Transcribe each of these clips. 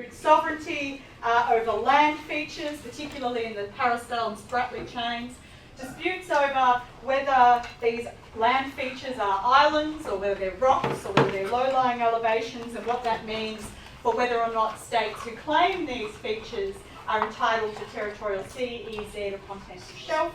include sovereignty over land features, particularly in the Paracel and Spratly chains, disputes over whether these land features are islands or whether they're rocks or whether they're low-lying elevations, and what that means for whether or not states who claim these features are entitled to territorial sea, EEZ, or continental shelf.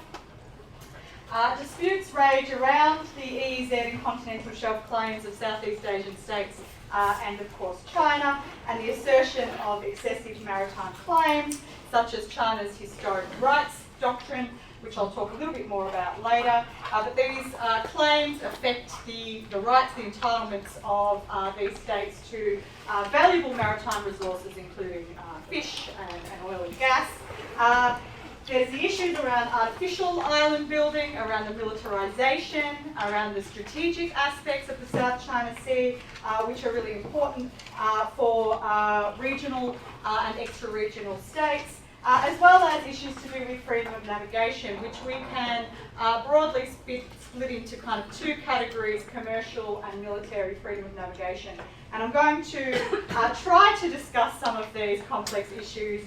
Disputes rage around the EEZ and continental shelf claims of Southeast Asian states and, of course, China, and the assertion of excessive maritime claims, such as China's historic rights doctrine, which I'll talk a little bit more about later. But these claims affect the rights, the entitlements of these states to valuable maritime resources, including fish and oil and gas. There's the issues around artificial island building, around the militarization, around the strategic aspects of the South China Sea, which are really important for regional and extra-regional states, as well as issues to do with freedom of navigation, which we can broadly split into kind of two categories: commercial and military freedom of navigation. And I'm going to try to discuss some of these complex issues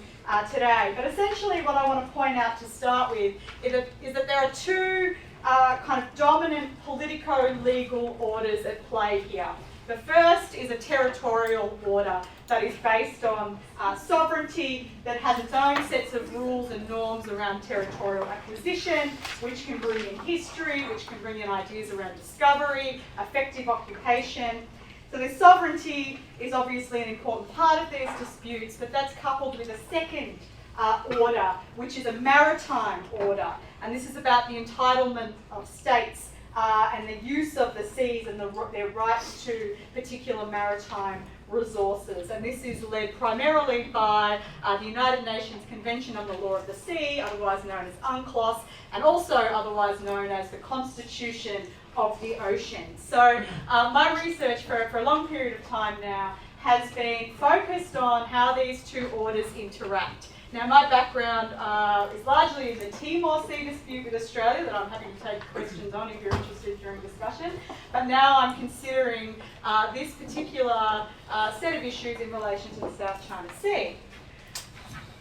today. But essentially what I want to point out to start with is that there are two kind of dominant politico-legal orders at play here. The first is a territorial order that is based on sovereignty, that has its own sets of rules and norms around territorial acquisition, which can bring in history, which can bring in ideas around discovery, effective occupation. So the sovereignty is obviously an important part of these disputes, but that's coupled with a second order, which is a maritime order. And this is about the entitlement of states and the use of the seas and their rights to particular maritime resources. And this is led primarily by the United Nations Convention on the Law of the Sea, otherwise known as UNCLOS, and also otherwise known as the Constitution of the Ocean. So my research for a long period of time now has been focused on how these two orders interact. Now, my background is largely in the Timor Sea dispute with Australia, that I'm happy to take questions on if you're interested during discussion. But now I'm considering this particular set of issues in relation to the South China Sea.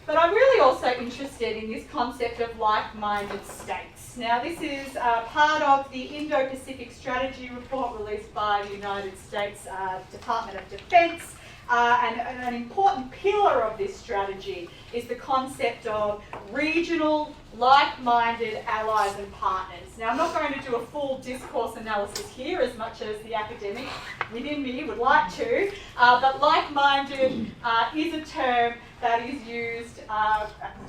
But I'm really also interested in this concept of like-minded states. Now, this is part of the Indo-Pacific Strategy Report released by the United States Department of Defense. And an important pillar of this strategy is the concept of regional, like-minded allies and partners. Now, I'm not going to do a full discourse analysis here, as much as the academic within me would like to, but like-minded is a term that is used,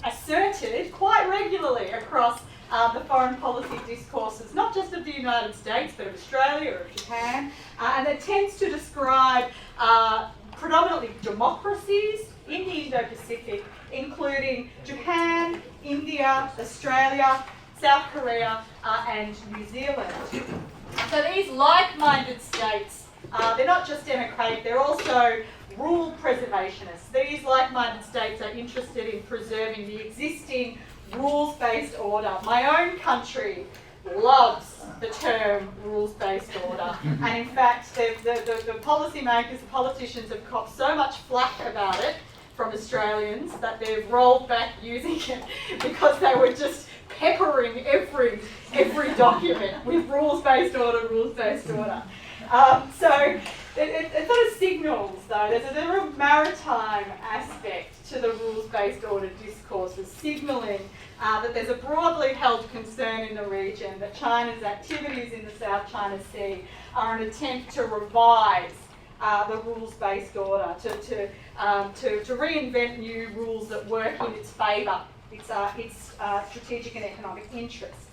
asserted quite regularly across the foreign policy discourses, not just of the United States, but of Australia or of Japan, and it tends to describe predominantly democracies in the Indo-Pacific, including Japan, India, Australia, South Korea, and New Zealand. So these like-minded states, they're not just democratic, they're also rule preservationists. These like-minded states are interested in preserving the existing rules-based order. My own country loves the term rules-based order, and in fact the policymakers, the politicians have copped so much flack about it from Australians that they've rolled back using it because they were just peppering every document with rules-based order, rules-based order. So it sort of signals, though, there's a real maritime aspect to the rules-based order discourses, signalling that there's a broadly held concern in the region that China's activities in the South China Sea are an attempt to revise the rules-based order, to reinvent new rules that work in its favour, its strategic and economic interests.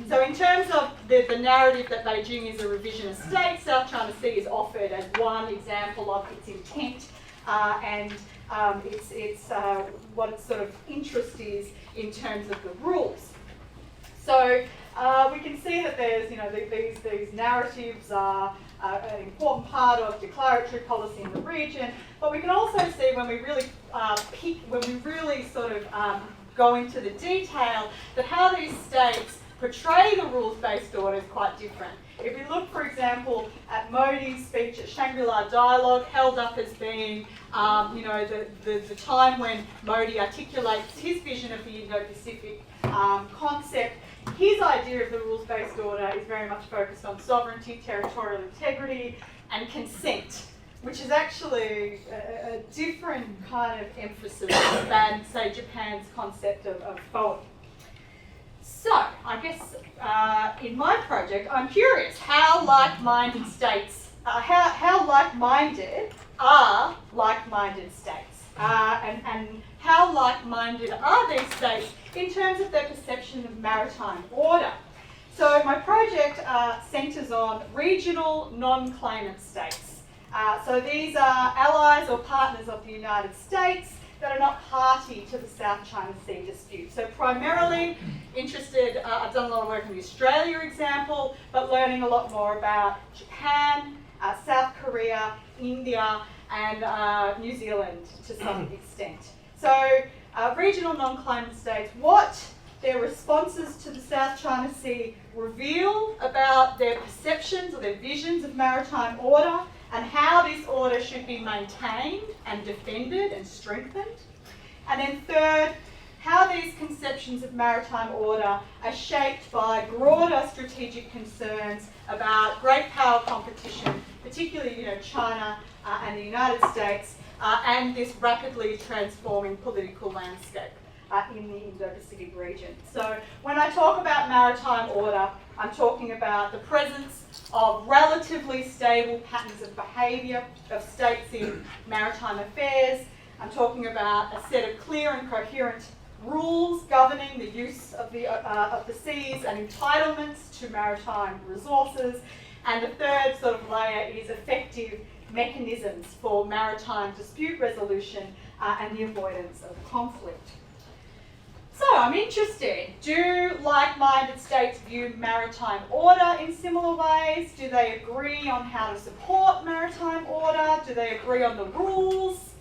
So in terms of the narrative that Beijing is a revisionist state, South China Sea is offered as one example of its intent and its what its sort of interest is in terms of the rules. So we can see that there's, these narratives are an important part of declaratory policy in the region, but we can also see when we really go into the detail that how these states portray the rules-based order is quite different. If we look, for example, at at Modi's speech at Shangri-La Dialogue, held up as being, the time when Modi articulates his vision of the Indo-Pacific concept. His idea of the rules-based order is very much focused on sovereignty, territorial integrity, and consent, which is actually a different kind of emphasis than, say, Japan's concept of FOE. So, I guess in my project, I'm curious how like-minded states, how like-minded are like-minded states, and how like-minded are these states in terms of their perception of maritime order. So my project centres on regional non-claimant states. So these are allies or partners of the United States that are not party to the South China Sea dispute. So primarily interested, I've done a lot of work on the Australia example, but learning a lot more about Japan, South Korea, India, and New Zealand to some extent. So regional non-claimant states, what their responses to the South China Sea reveal about their perceptions or their visions of maritime order, and how this order should be maintained and defended and strengthened. And then third, how these conceptions of maritime order are shaped by broader strategic concerns about great power competition, particularly China and the United States, and this rapidly transforming political landscape in the Indo-Pacific region. So when I talk about maritime order, I'm talking about the presence of relatively stable patterns of behaviour of states in maritime affairs. I'm talking about a set of clear and coherent rules governing the use of the seas and entitlements to maritime resources. And the third sort of layer is effective mechanisms for maritime dispute resolution and the avoidance of conflict. So I'm interested, do like-minded states view maritime order in similar ways? Do they agree on how to support maritime order? Do they agree on the rules?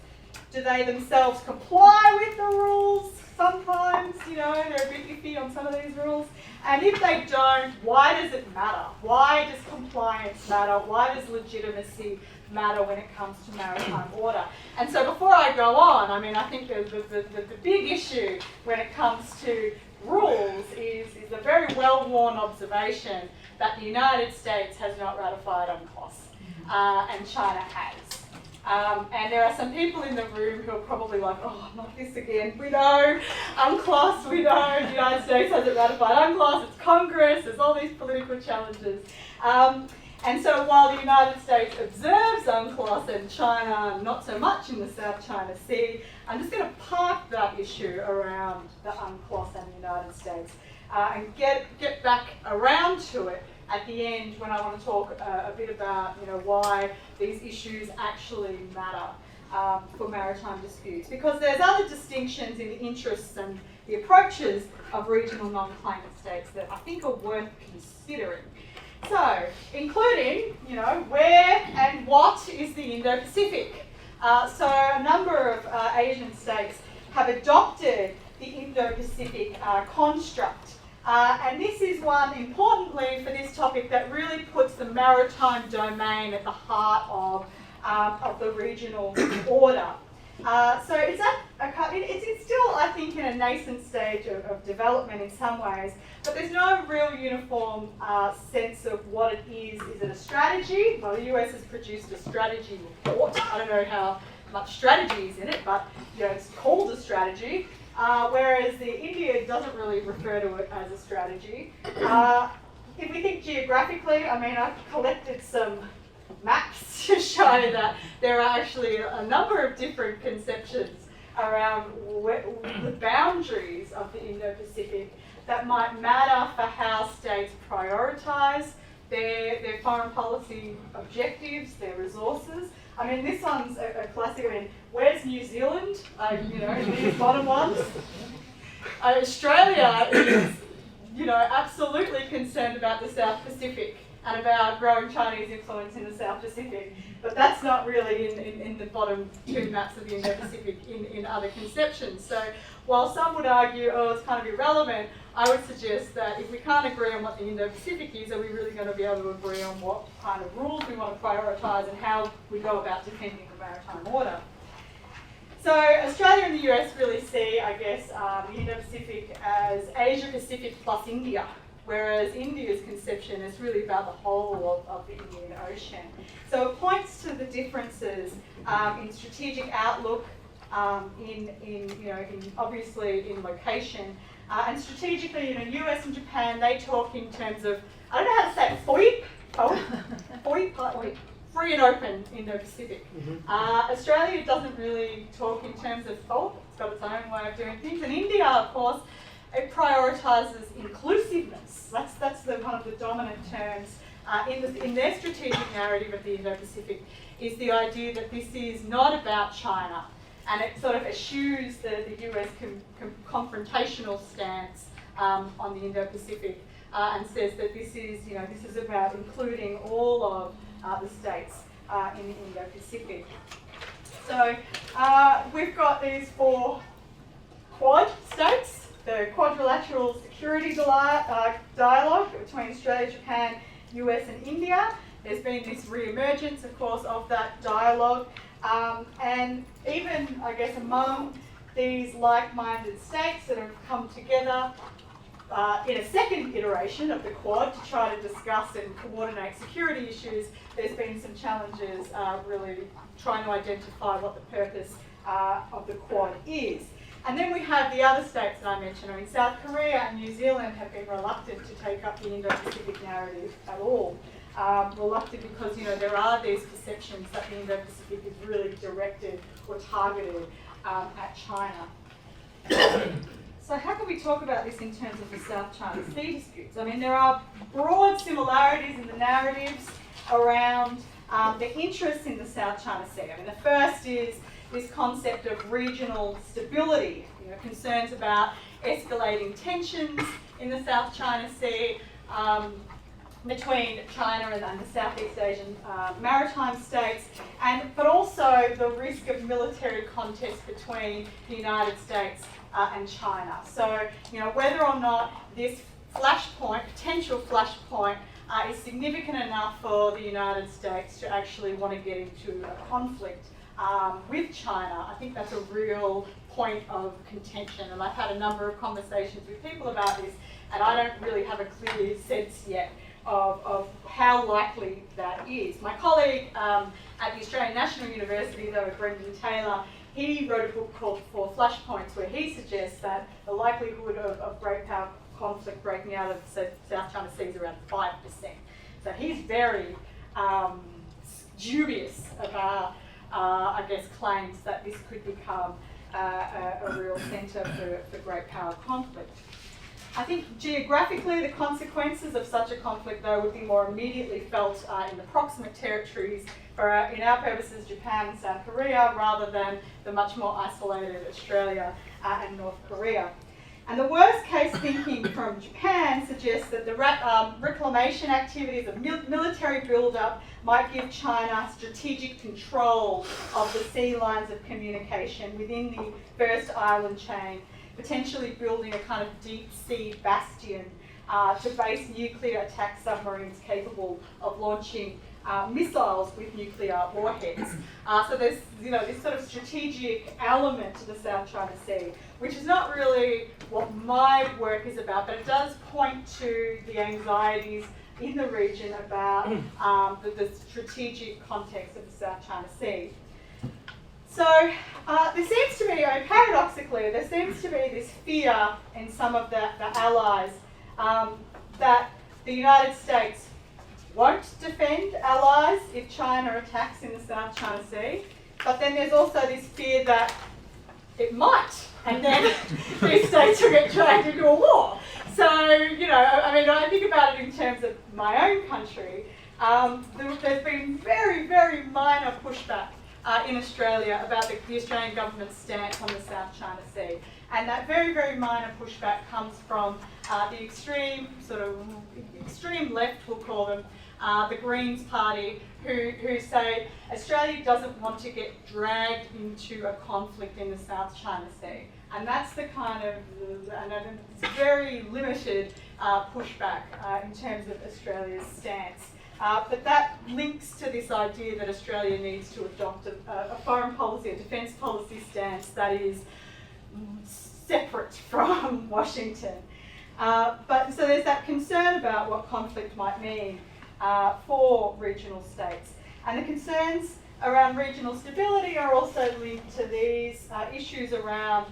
Do they themselves comply with the rules? Sometimes, they're a bit iffy on some of these rules. And if they don't, why does it matter? Why does compliance matter? Why does legitimacy matter when it comes to maritime order? And so before I go on, I think the big issue when it comes to rules is a very well-worn observation that the United States has not ratified UNCLOS, and China has. And there are some people in the room who are probably like, oh, not this again. We know UNCLOS, we know the United States hasn't ratified UNCLOS, it's Congress, there's all these political challenges. And so while the United States observes UNCLOS and China not so much in the South China Sea, I'm just going to park that issue around the UNCLOS and the United States and get back around to it at the end when I want to talk a bit about why these issues actually matter for maritime disputes. Because there's other distinctions in the interests and the approaches of regional non-claimant states that I think are worth considering. So, including, where and what is the Indo-Pacific? So a number of Asian states have adopted the Indo-Pacific construct. And this is one, importantly, for this topic that really puts the maritime domain at the heart of the regional order. So it's still, I think, in a nascent stage of development in some ways, but there's no real uniform sense of what it is. Is it a strategy? Well, the US has produced a strategy report. I don't know how much strategy is in it, but it's called a strategy. Whereas the India doesn't really refer to it as a strategy. If we think geographically, I've collected some maps to show that there are actually a number of different conceptions around the boundaries of the Indo-Pacific that might matter for how states prioritise their foreign policy objectives, their resources. This one's a classic. Where's New Zealand? These bottom ones. Australia is, absolutely concerned about the South Pacific and about growing Chinese influence in the South Pacific. But that's not really in the bottom two maps of the Indo-Pacific in other conceptions. So while some would argue, oh, it's kind of irrelevant, I would suggest that if we can't agree on what the Indo-Pacific is, are we really going to be able to agree on what kind of rules we want to prioritise and how we go about defending the maritime order? So Australia and the US really see, I guess, the Indo-Pacific as Asia-Pacific plus India, whereas India's conception is really about the whole of the Indian Ocean. So it points to the differences in strategic outlook, obviously in location, and strategically, US and Japan, they talk in terms of, I don't know how to say it, FOIP, free and open Indo-Pacific. Australia doesn't really talk in terms of FOIP, it's got its own way of doing things, and India, of course, it prioritises inclusiveness. That's one of the dominant terms in their strategic narrative of the Indo-Pacific, is the idea that this is not about China, and it sort of eschews the US confrontational stance on the Indo-Pacific, and says that this is about including all of the states in the Indo-Pacific. So we've got these 4 Quad states, the quadrilateral security dialogue between Australia, Japan, US and India. There's been this re-emergence, of course, of that dialogue. And even, I guess, among these like-minded states that have come together in a second iteration of the Quad to try to discuss and coordinate security issues, there's been some challenges really trying to identify what the purpose of the Quad is. And then we have the other states that I mentioned. I mean, South Korea and New Zealand have been reluctant to take up the Indo-Pacific narrative at all. Reluctant because, there are these perceptions that the Indo-Pacific is really directed or targeted at China. So how can we talk about this in terms of the South China Sea disputes? I mean, there are broad similarities in the narratives around the interests in the South China Sea. I mean, the first is this concept of regional stability, concerns about escalating tensions in the South China Sea between China and the Southeast Asian maritime states, but also the risk of military contest between the United States and China. So, whether or not this potential flashpoint, is significant enough for the United States to actually want to get into a conflict with China, I think that's a real point of contention. And I've had a number of conversations with people about this, and I don't really have a clear sense yet of how likely that is. My colleague at the Australian National University, though, Brendan Taylor, he wrote a book called 4 Flashpoints, where he suggests that the likelihood of great power conflict breaking out of the South China Sea is around 5%. So he's very dubious about, I guess, claims that this could become a real centre for great power conflict. I think geographically the consequences of such a conflict, though, would be more immediately felt in the proximate territories for, in our purposes, Japan and South Korea, rather than the much more isolated Australia and North Korea. And the worst case thinking from Japan suggests that the reclamation activities of military build-up might give China strategic control of the sea lines of communication within the first island chain, potentially building a kind of deep sea bastion to base nuclear attack submarines capable of launching missiles with nuclear warheads. So there's this sort of strategic element to the South China Sea, which is not really what my work is about, but it does point to the anxieties in the region about the strategic context of the South China Sea. So there seems to be, paradoxically, there seems to be this fear in some of the allies that the United States won't defend allies if China attacks in the South China Sea, but then there's also this fear that it might, and then these states will get dragged into a war. So, I think about it in terms of my own country. There's been very, very minor pushback in Australia about the Australian government's stance on the South China Sea. And that very, very minor pushback comes from the extreme left, we'll call them, the Greens Party, who say Australia doesn't want to get dragged into a conflict in the South China Sea. And that's the kind of, and it's very limited pushback in terms of Australia's stance. But that links to this idea that Australia needs to adopt a foreign policy, a defence policy stance that is separate from Washington. But so there's that concern about what conflict might mean for regional states. And the concerns around regional stability are also linked to these issues around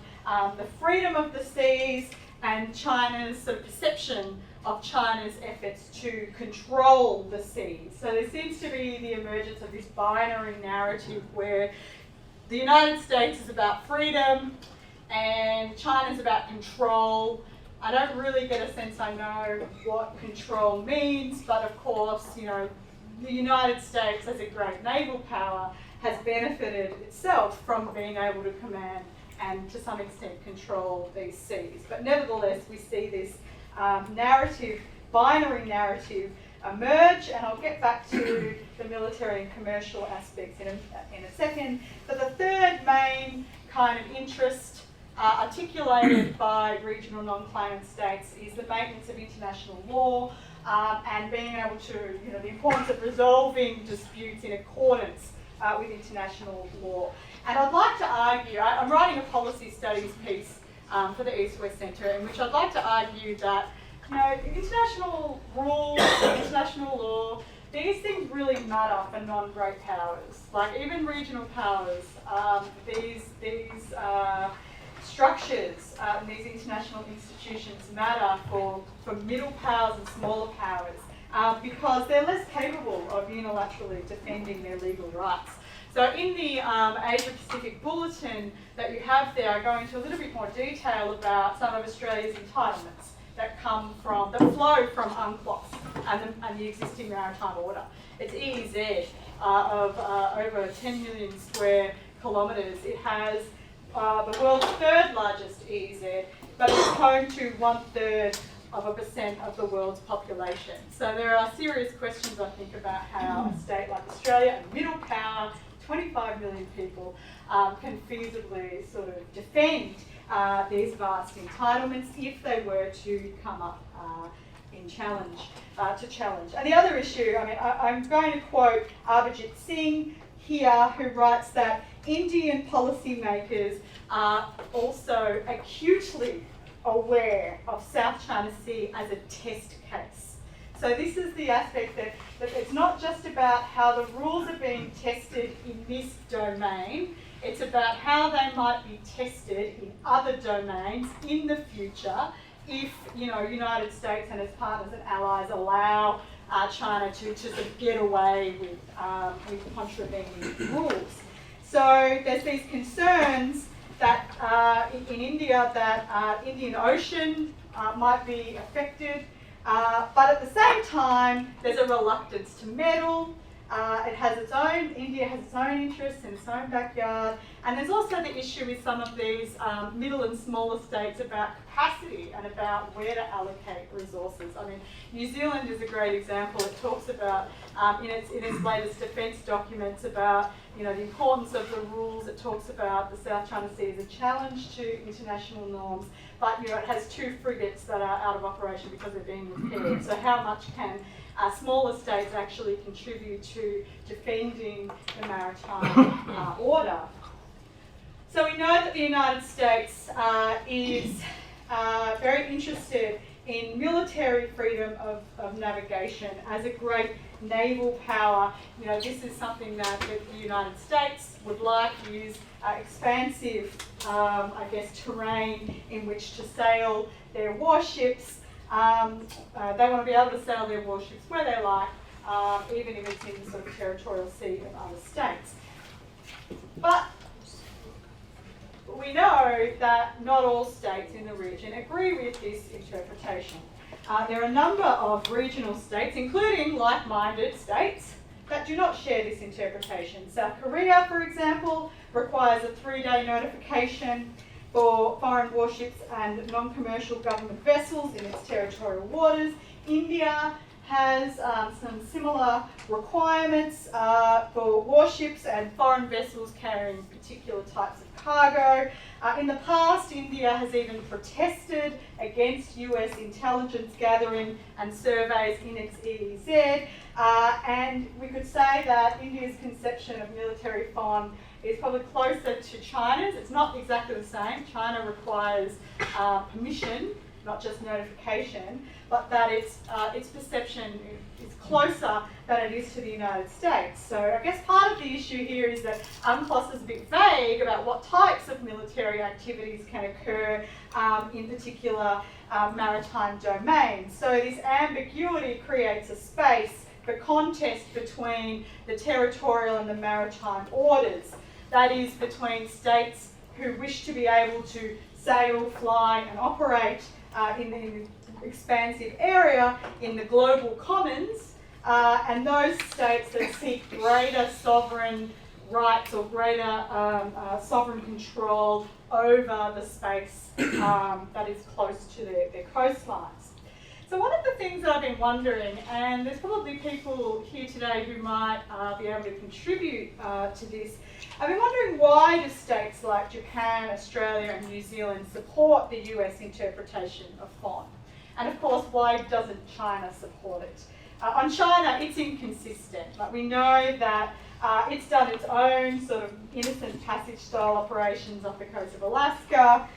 the freedom of the seas and China's sort of perception of China's efforts to control the seas. So there seems to be the emergence of this binary narrative where the United States is about freedom and China's about control. I don't really get a sense I know what control means, but of course, you know, the United States as a great naval power has benefited itself from being able to command and to some extent control these seas. But nevertheless, we see this narrative, binary narrative emerge, and I'll get back to the military and commercial aspects in a second. But the third main kind of interest articulated by regional non-claimant states is the maintenance of international law and being able to, you know, the importance of resolving disputes in accordance with international law. And I'd like to argue, I'm writing a policy studies piece for the East-West Centre in which I'd like to argue that, you know, international rules, international law, these things really matter for non-great powers. Like even regional powers, these structures and these international institutions matter for middle powers and smaller powers because they're less capable of unilaterally defending their legal rights. So in the Asia-Pacific Bulletin that you have there, I go into a little bit more detail about some of Australia's entitlements that come from, that flow from UNCLOS and the existing maritime order. It's EEZ of over 10 million square kilometres. It has the world's third largest EEZ, but it's home to 1/3% of the world's population. So there are serious questions, I think, about how a state like Australia, a middle power, 25 million people, can feasibly sort of defend these vast entitlements if they were to come up in challenge. And the other issue, I mean, I'm going to quote Abhijit Singh here, who writes that Indian policymakers are also acutely aware of South China Sea as a test case. So this is the aspect that it's not just about how the rules are being tested in this domain, it's about how they might be tested in other domains in the future if, you know, United States and its partners and allies allow China to sort of get away with contravening rules. So there's these concerns that in India that Indian Ocean might be affected, but at the same time there's a reluctance to meddle. It has its own, India has its own interests in its own backyard, and there's also the issue with some of these middle and smaller states about capacity and about where to allocate resources. I mean, New Zealand is a great example. It talks about, in its latest defence documents, about, you know, the importance of the rules. It talks about the South China Sea as a challenge to international norms, but, you know, it has 2 frigates that are out of operation because they're being repaired. So how much can smaller states actually contribute to defending the maritime order? So we know that the United States is very interested in military freedom of navigation as a great naval power. You know, this is something that the United States would like, use expansive, I guess, terrain in which to sail their warships. They want to be able to sail their warships where they like, even if it's in the sort of territorial sea of other states. But we know that not all states in the region agree with this interpretation. There are a number of regional states, including like-minded states, that do not share this interpretation. South Korea, for example, requires a 3-day notification for foreign warships and non-commercial government vessels in its territorial waters. India has some similar requirements for warships and foreign vessels carrying particular types of cargo. In the past, India has even protested against US intelligence gathering and surveys in its EEZ, and we could say that India's conception of military FON is probably closer to China's. It's not exactly the same. China requires permission, not just notification, but that its perception is closer than it is to the United States. So I guess part of the issue here is that UNCLOS is a bit vague about what types of military activities can occur in particular maritime domains. So this ambiguity creates a space for contest between the territorial and the maritime orders. That is, between states who wish to be able to sail, fly and operate in the expansive area in the global commons, and those states that seek greater sovereign rights or greater sovereign control over the space that is close to their coastlines. So one of the things that I've been wondering, and there's probably people here today who might be able to contribute to this, I've been wondering, why do states like Japan, Australia and New Zealand support the US interpretation of FON? And of course, why doesn't China support it? On China, it's inconsistent. Like, we know that it's done its own sort of innocent passage style operations off the coast of Alaska,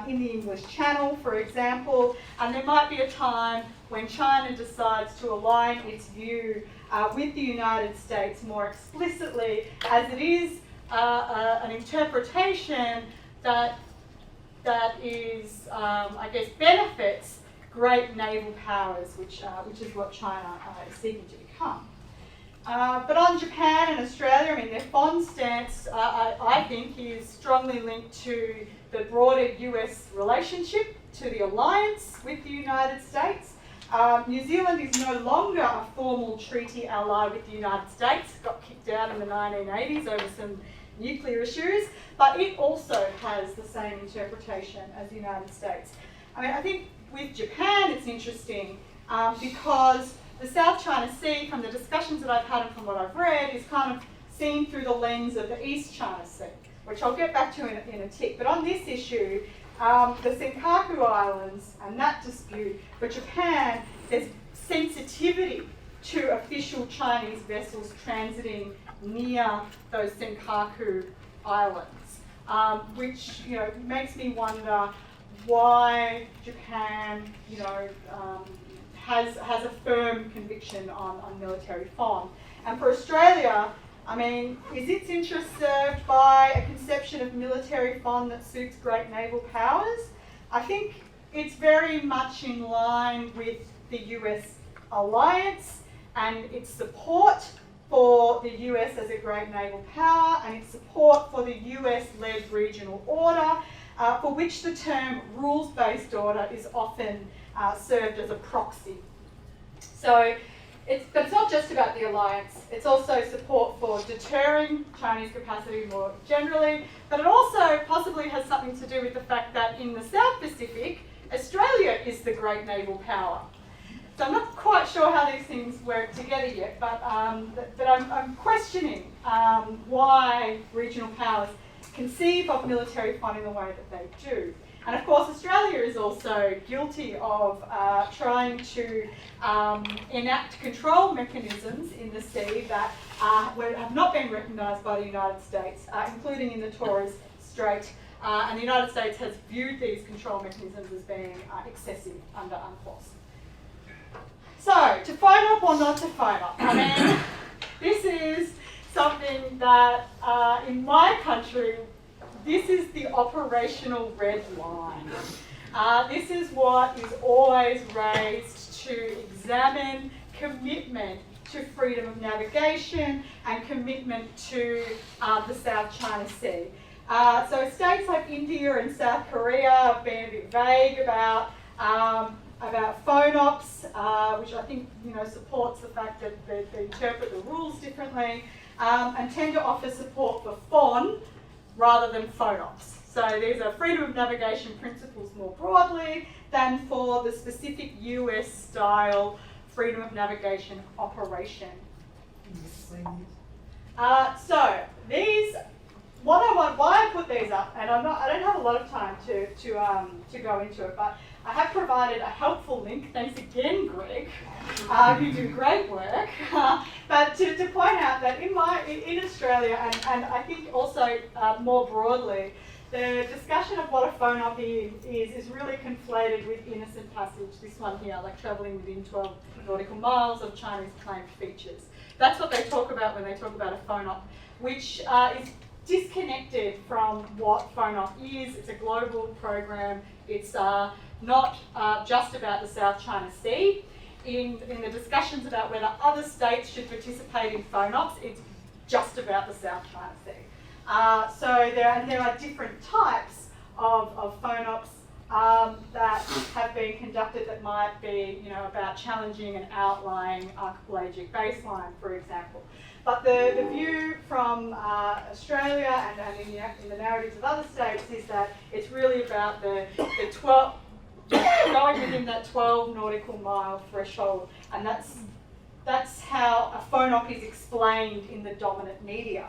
in the English Channel, for example, and there might be a time when China decides to align its view with the United States more explicitly, as it is an interpretation that is, I guess, benefits great naval powers, which is what China is seeking to become. But on Japan and Australia, I mean, their FON stance, I think, is strongly linked to the broader US relationship, to the alliance with the United States. New Zealand is no longer a formal treaty ally with the United States. It got kicked out in the 1980s over some nuclear issues, but it also has the same interpretation as the United States. I mean, I think with Japan it's interesting because the South China Sea, from the discussions that I've had and from what I've read, is kind of seen through the lens of the East China Sea, which I'll get back to in a tick. But on this issue, the Senkaku Islands and that dispute, for Japan, there's sensitivity to official Chinese vessels transiting near those Senkaku Islands, which, you know, makes me wonder why Japan, you know, has a firm conviction on military FON. And for Australia, I mean, is its interest served by a conception of military FON that suits great naval powers? I think it's very much in line with the US alliance and its support for the US as a great naval power and its support for the US-led regional order, for which the term rules-based order is often served as a proxy. So, but it's not just about the alliance, it's also support for deterring Chinese capacity more generally, but it also possibly has something to do with the fact that in the South Pacific, Australia is the great naval power. So I'm not quite sure how these things work together yet, but I'm questioning why regional powers conceive of military FON in the way that they do. And of course, Australia is also guilty of trying to enact control mechanisms in the sea that have not been recognised by the United States, including in the Torres Strait. And the United States has viewed these control mechanisms as being excessive under UNCLOS. So, to phone up or not to phone up? I mean, this is something that in my country, this is the operational red line. This is what is always raised to examine commitment to freedom of navigation and commitment to the South China Sea. So states like India and South Korea have been a bit vague about phone ops, which I think, you know, supports the fact that they interpret the rules differently, and tend to offer support for FON rather than phone ops. So these are freedom of navigation principles more broadly than for the specific US style freedom of navigation operation. So these, why I put these up, and I don't have a lot of time to go into it, but I have provided a helpful link. Thanks again, Greg. You do great work. But to point out that in Australia, and I think also more broadly, the discussion of what a phone-op is really conflated with innocent passage, this one here, like travelling within 12 nautical miles of Chinese claimed features. That's what they talk about when they talk about a phone-op, which is disconnected from what phone-op is. It's a global program. It's not just about the South China Sea. In the discussions about whether other states should participate in phone-ops, it's just about the South China Sea. So there are different types of phone-ops that have been conducted that might be, about challenging and outlying archipelagic baseline, for example. But the view from Australia and in the narratives of other states is that it's really about the 12, going within that 12 nautical mile threshold, and that's how a phone-op is explained in the dominant media.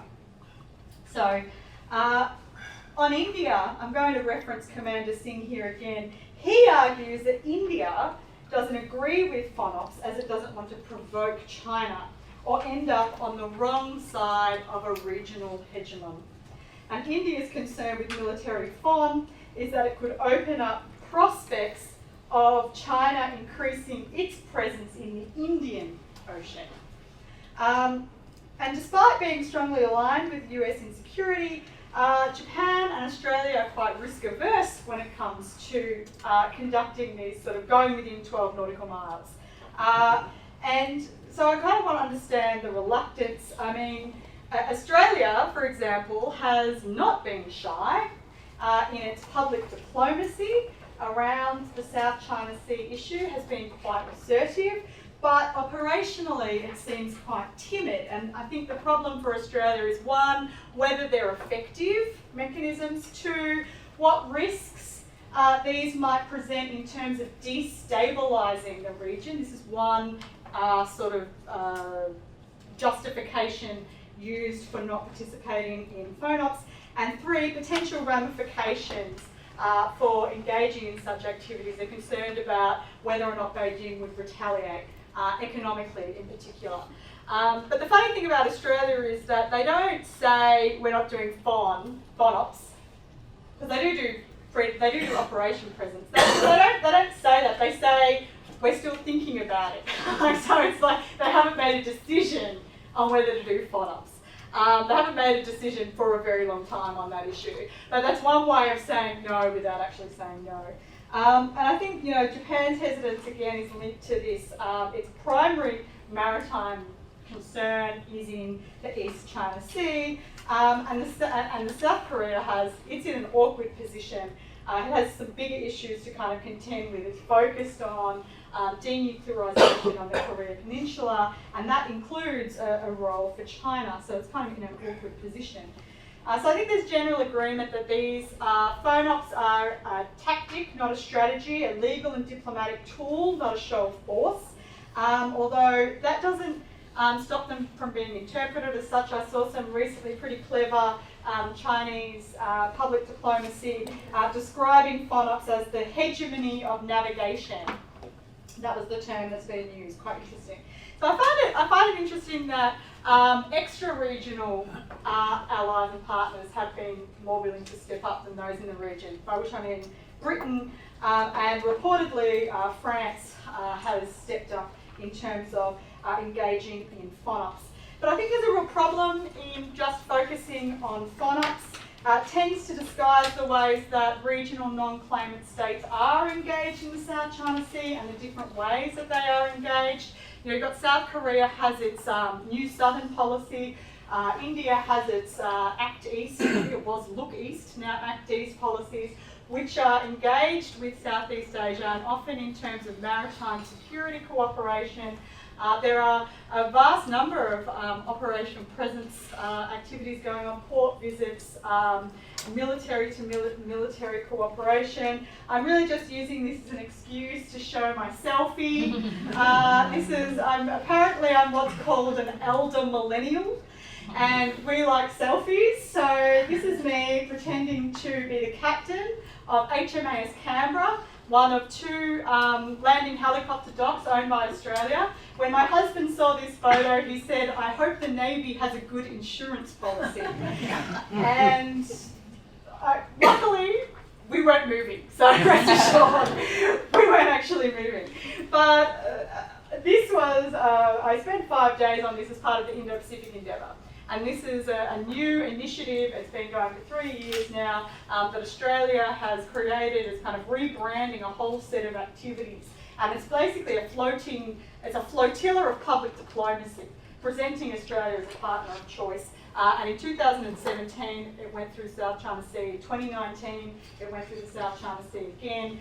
So on India, I'm going to reference Commander Singh here again. He argues that India doesn't agree with phone-ops as it doesn't want to provoke China or end up on the wrong side of a regional hegemon. And India's concern with military phone is that it could open up prospects of China increasing its presence in the Indian Ocean. And despite being strongly aligned with US insecurity, Japan and Australia are quite risk averse when it comes to conducting these sort of going within 12 nautical miles. And so I kind of want to understand the reluctance. I mean, Australia, for example, has not been shy in its public diplomacy around the South China Sea issue, has been quite assertive, but operationally it seems quite timid. And I think the problem for Australia is, one, whether they're effective mechanisms, two, what risks these might present in terms of destabilising the region. This is one sort of justification used for not participating in phone-ops, and three, potential ramifications for engaging in such activities. They're concerned about whether or not Beijing would retaliate, economically in particular. But the funny thing about Australia is that they don't say we're not doing phone-ops, because they do do operation presence. They don't say that. They say we're still thinking about it. So it's like they haven't made a decision on whether to do phone-ops. They haven't made a decision for a very long time on that issue. But that's one way of saying no without actually saying no. And I think Japan's hesitance again is linked to this. Its primary maritime concern is in the East China Sea, and the South Korea it's in an awkward position. It has some bigger issues to kind of contend with. It's focused on denuclearization on the Korea Peninsula, and that includes a role for China, so it's kind of in an awkward position. So I think there's general agreement that these phone-ops are a tactic, not a strategy, a legal and diplomatic tool, not a show of force, although that doesn't stop them from being interpreted as such. I saw some recently pretty clever Chinese public diplomacy describing phone-ops as the hegemony of navigation. That was the term that's been used, quite interesting. So I find it interesting that extra-regional allies and partners have been more willing to step up than those in the region, by which I mean Britain and reportedly France has stepped up in terms of engaging in phone-ops. But I think there's a real problem in just focusing on phone-ops. It tends to disguise the ways that regional non-claimant states are engaged in the South China Sea and the different ways that they are engaged. You've got South Korea has its new southern policy. India has its Act East, I think it was Look East, now Act East policies, which are engaged with Southeast Asia and often in terms of maritime security cooperation, There are a vast number of operational presence activities going on, port visits, military to military cooperation. I'm really just using this as an excuse to show my selfie. Apparently I'm what's called an elder millennial, and we like selfies. So this is me pretending to be the captain of HMAS Canberra, one of two landing helicopter docks owned by Australia. When my husband saw this photo, he said, "I hope the Navy has a good insurance policy." And luckily, we weren't moving, so rest assured, we weren't actually moving. But this was, I spent 5 days on this as part of the Indo-Pacific endeavour. And this is a new initiative. It's been going for 3 years now, that Australia has created. It's kind of rebranding a whole set of activities. And it's basically a flotilla of public diplomacy, presenting Australia as a partner of choice. And in 2017, it went through South China Sea. 2019, it went through the South China Sea again,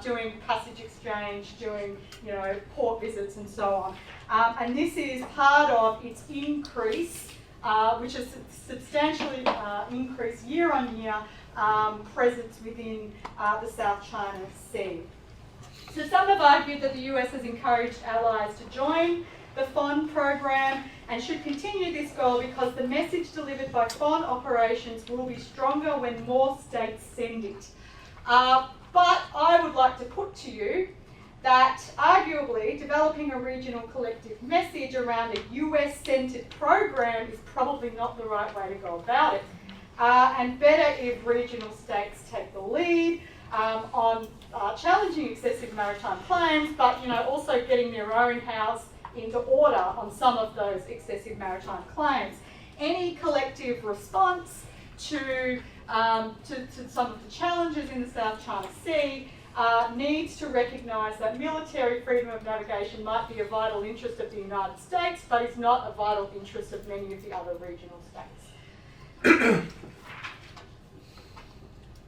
doing passage exchange, doing port visits and so on. And this is part of its increase, which is substantially increased year on year presence within the South China Sea. So some have argued that the US has encouraged allies to join the FON program and should continue this goal because the message delivered by FON operations will be stronger when more states send it. But I would like to put to you that arguably developing a regional collective message around a US-centred program is probably not the right way to go about it. And better if regional states take the lead on challenging excessive maritime claims, but also getting their own house into order on some of those excessive maritime claims. Any collective response to some of the challenges in the South China Sea needs to recognise that military freedom of navigation might be a vital interest of the United States, but is not a vital interest of many of the other regional states.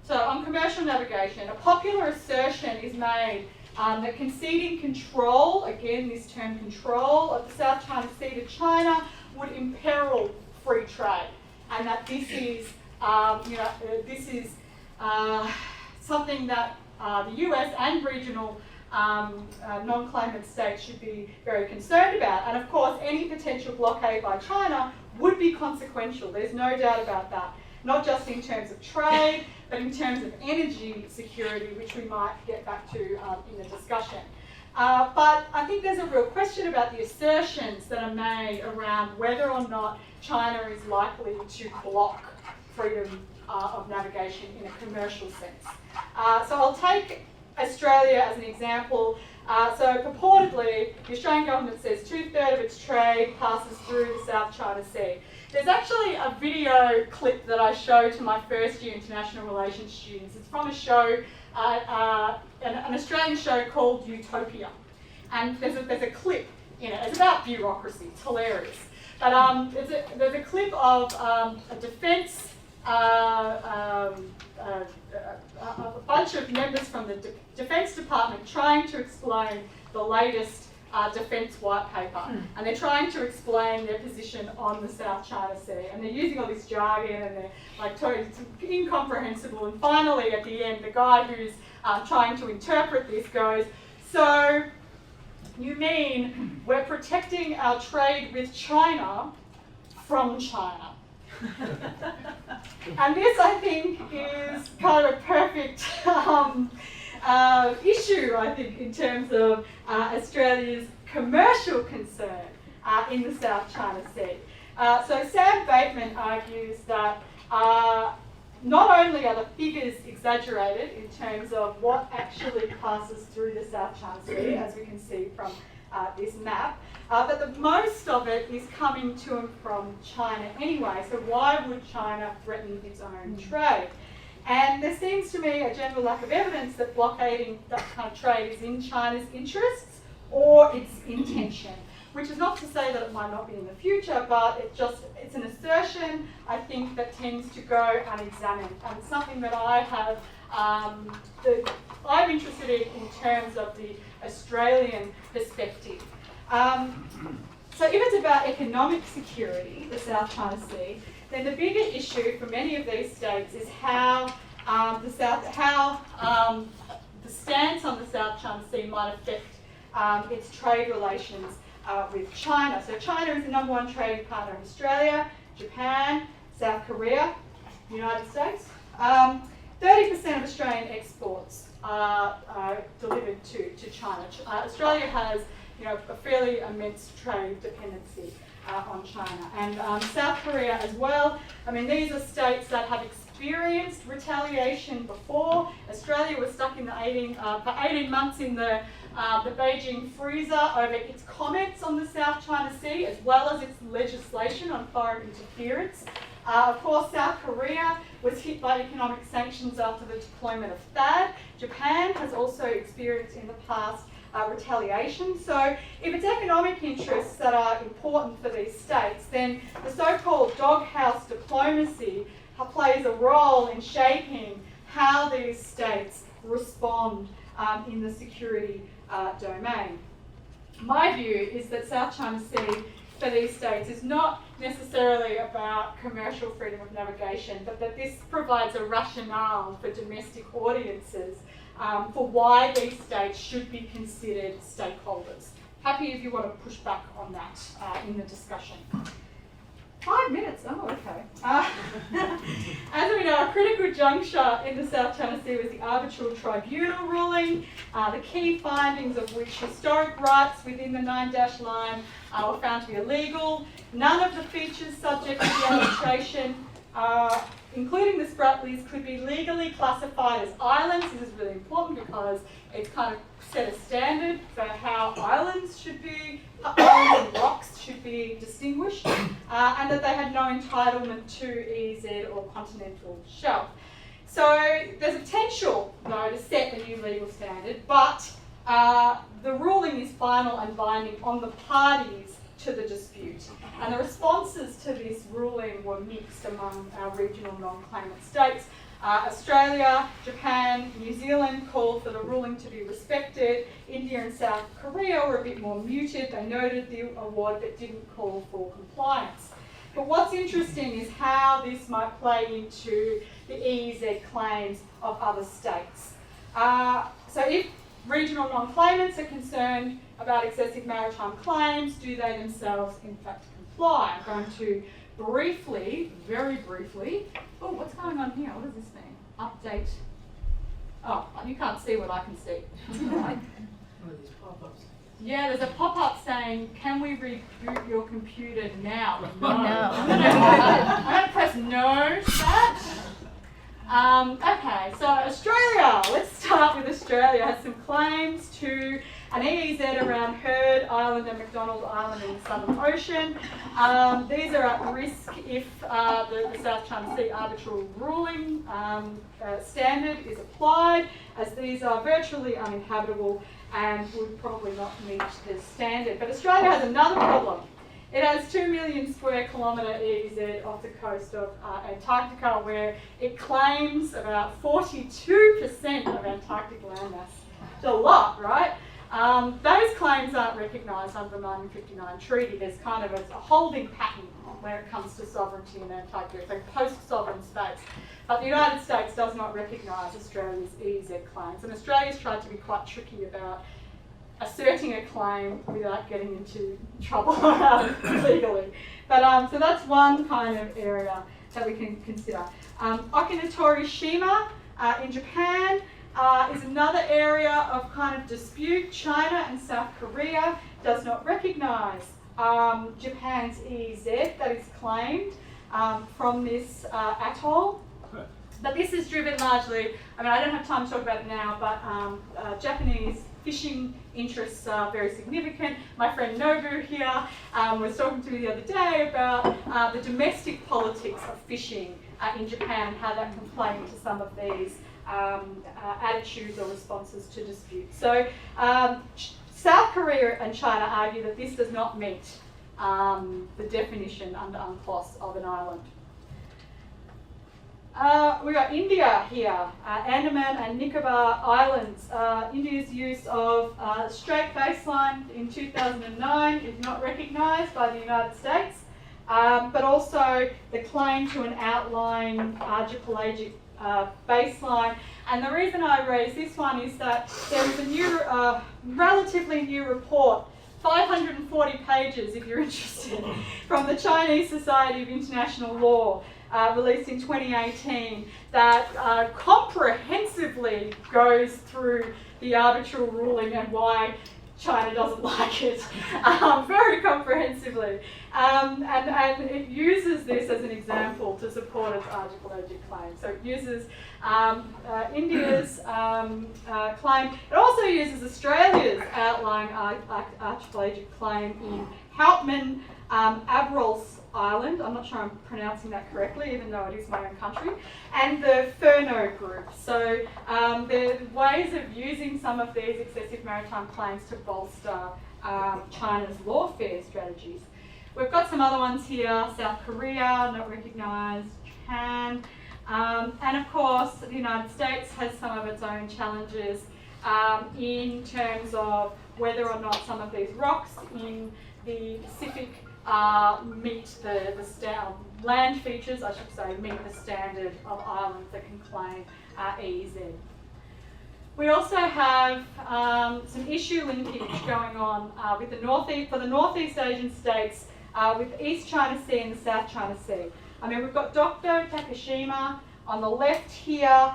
So on commercial navigation, a popular assertion is made that conceding control, again this term control, of the South China Sea to China would imperil free trade, and that this is, something that the US and regional non-claimant states should be very concerned about. And of course, any potential blockade by China would be consequential. There's no doubt about that. Not just in terms of trade, but in terms of energy security, which we might get back to in the discussion. But I think there's a real question about the assertions that are made around whether or not China is likely to block freedom of navigation in a commercial sense. So I'll take Australia as an example. So purportedly, the Australian government says 2/3 of its trade passes through the South China Sea. There's actually a video clip that I show to my first year international relations students. It's from a show, an Australian show called Utopia. And there's a clip in it. It's about bureaucracy. It's hilarious. But there's a clip of a defence, a bunch of members from the Defence Department trying to explain the latest defence white paper, and they're trying to explain their position on the South China Sea, and they're using all this jargon, and they're like totally incomprehensible. And finally, at the end, the guy who's trying to interpret this goes, "So you mean we're protecting our trade with China from China?" And this, I think, is kind of a perfect issue, I think, in terms of Australia's commercial concern in the South China Sea. So Sam Bateman argues that not only are the figures exaggerated in terms of what actually passes through the South China Sea, as we can see from this map, but the most of it is coming to and from China anyway. So why would China threaten its own trade? And there seems to me a general lack of evidence that blockading that kind of trade is in China's interests or its intention, which is not to say that it might not be in the future, but it's an assertion, I think, that tends to go unexamined, and something that I have, I'm interested in terms of the Australian perspective. So if it's about economic security, the South China Sea, then the bigger issue for many of these states is how the stance on the South China Sea might affect its trade relations with China. So China is the #1 trading partner of Australia, Japan, South Korea, United States. 30% of Australian exports are delivered to China. Australia has a fairly immense trade dependency on China. And South Korea as well. I mean, these are states that have experienced retaliation before. Australia was stuck in for 18 months in the Beijing freezer over its comments on the South China Sea, as well as its legislation on foreign interference. Of course, South Korea was hit by economic sanctions after the deployment of THAAD. Japan has also experienced in the past retaliation. So if it's economic interests that are important for these states, then the so-called doghouse diplomacy plays a role in shaping how these states respond in the security domain. My view is that South China Sea for these states is not necessarily about commercial freedom of navigation, but that this provides a rationale for domestic audiences for why these states should be considered stakeholders. Happy if you want to push back on that in the discussion. 5 minutes, oh okay. As we know, a critical juncture in the South China Sea was the arbitral tribunal ruling, the key findings of which historic rights within the 9-dash line were found to be illegal. None of the features subject to the arbitration, including the Spratlys, could be legally classified as islands. This is really important because it's kind of set a standard for how islands should be, islands and rocks should be distinguished, and that they had no entitlement to EEZ or continental shelf. So there's a potential, though, to set a new legal standard, but the ruling is final and binding on the parties to the dispute. And the responses to this ruling were mixed among our regional non-claimant states. Australia, Japan, New Zealand called for the ruling to be respected. India and South Korea were a bit more muted. They noted the award but didn't call for compliance. But what's interesting is how this might play into the EEZ claims of other states. So if regional non-claimants are concerned about excessive maritime claims, do they themselves in fact comply? I'm going to briefly, very briefly, oh, what's going on here? What does this mean? Update. Oh, you can't see what I can see. Right. One of these pop-ups. Yeah, there's a pop-up saying, can we reboot your computer now? No. I'm going to press no to that. Okay, so Australia, let's start with Australia. Has some claims to an EEZ around Heard Island and McDonald Island in the Southern Ocean. These are at risk if the South China Sea arbitral ruling standard is applied, as these are virtually uninhabitable and would probably not meet the standard. But Australia has another problem. It has 2 million square kilometre EEZ off the coast of Antarctica, where it claims about 42% of Antarctic landmass. It's a lot, right? Those claims aren't recognised under the 1959 treaty. There's kind of a holding pattern when it comes to sovereignty in Antarctica. It's like post-sovereign states. But the United States does not recognise Australia's EEZ claims. And Australia's tried to be quite tricky about asserting a claim without getting into trouble legally. But so that's one kind of area that we can consider. Okinatorishima in Japan is another area of kind of dispute. China and South Korea does not recognise Japan's EEZ that is claimed from this atoll. But this is driven largely, I mean, I don't have time to talk about it now, but Japanese fishing interests are very significant. My friend Nobu here was talking to me the other day about the domestic politics of fishing in Japan and how that can play into some of these attitudes or responses to disputes. So South Korea and China argue that this does not meet the definition under UNCLOS of an island. We got India here, Andaman and Nicobar Islands. India's use of straight baseline in 2009 is not recognised by the United States, but also the claim to an outlying archipelagic baseline. And the reason I raise this one is that there is a new, relatively new report, 540 pages if you're interested, from the Chinese Society of International Law, released in 2018, that comprehensively goes through the arbitral ruling and why China doesn't like it, very comprehensively. And it uses this as an example to support its archipelagic claim. So it uses India's claim. It also uses Australia's outlying archipelagic claim in Houtman Abrol's Island. I'm not sure I'm pronouncing that correctly, even though it is my own country, and the Furneaux Group. So there are ways of using some of these excessive maritime claims to bolster China's lawfare strategies. We've got some other ones here: South Korea, not recognised, Japan, and of course the United States has some of its own challenges in terms of whether or not some of these rocks in the Pacific meet the land features, I should say, meet the standard of islands that can claim EEZ. We also have some issue linkage going on with the for the Northeast Asian states with the East China Sea and the South China Sea. I mean, we've got Dokdo Takashima on the left here.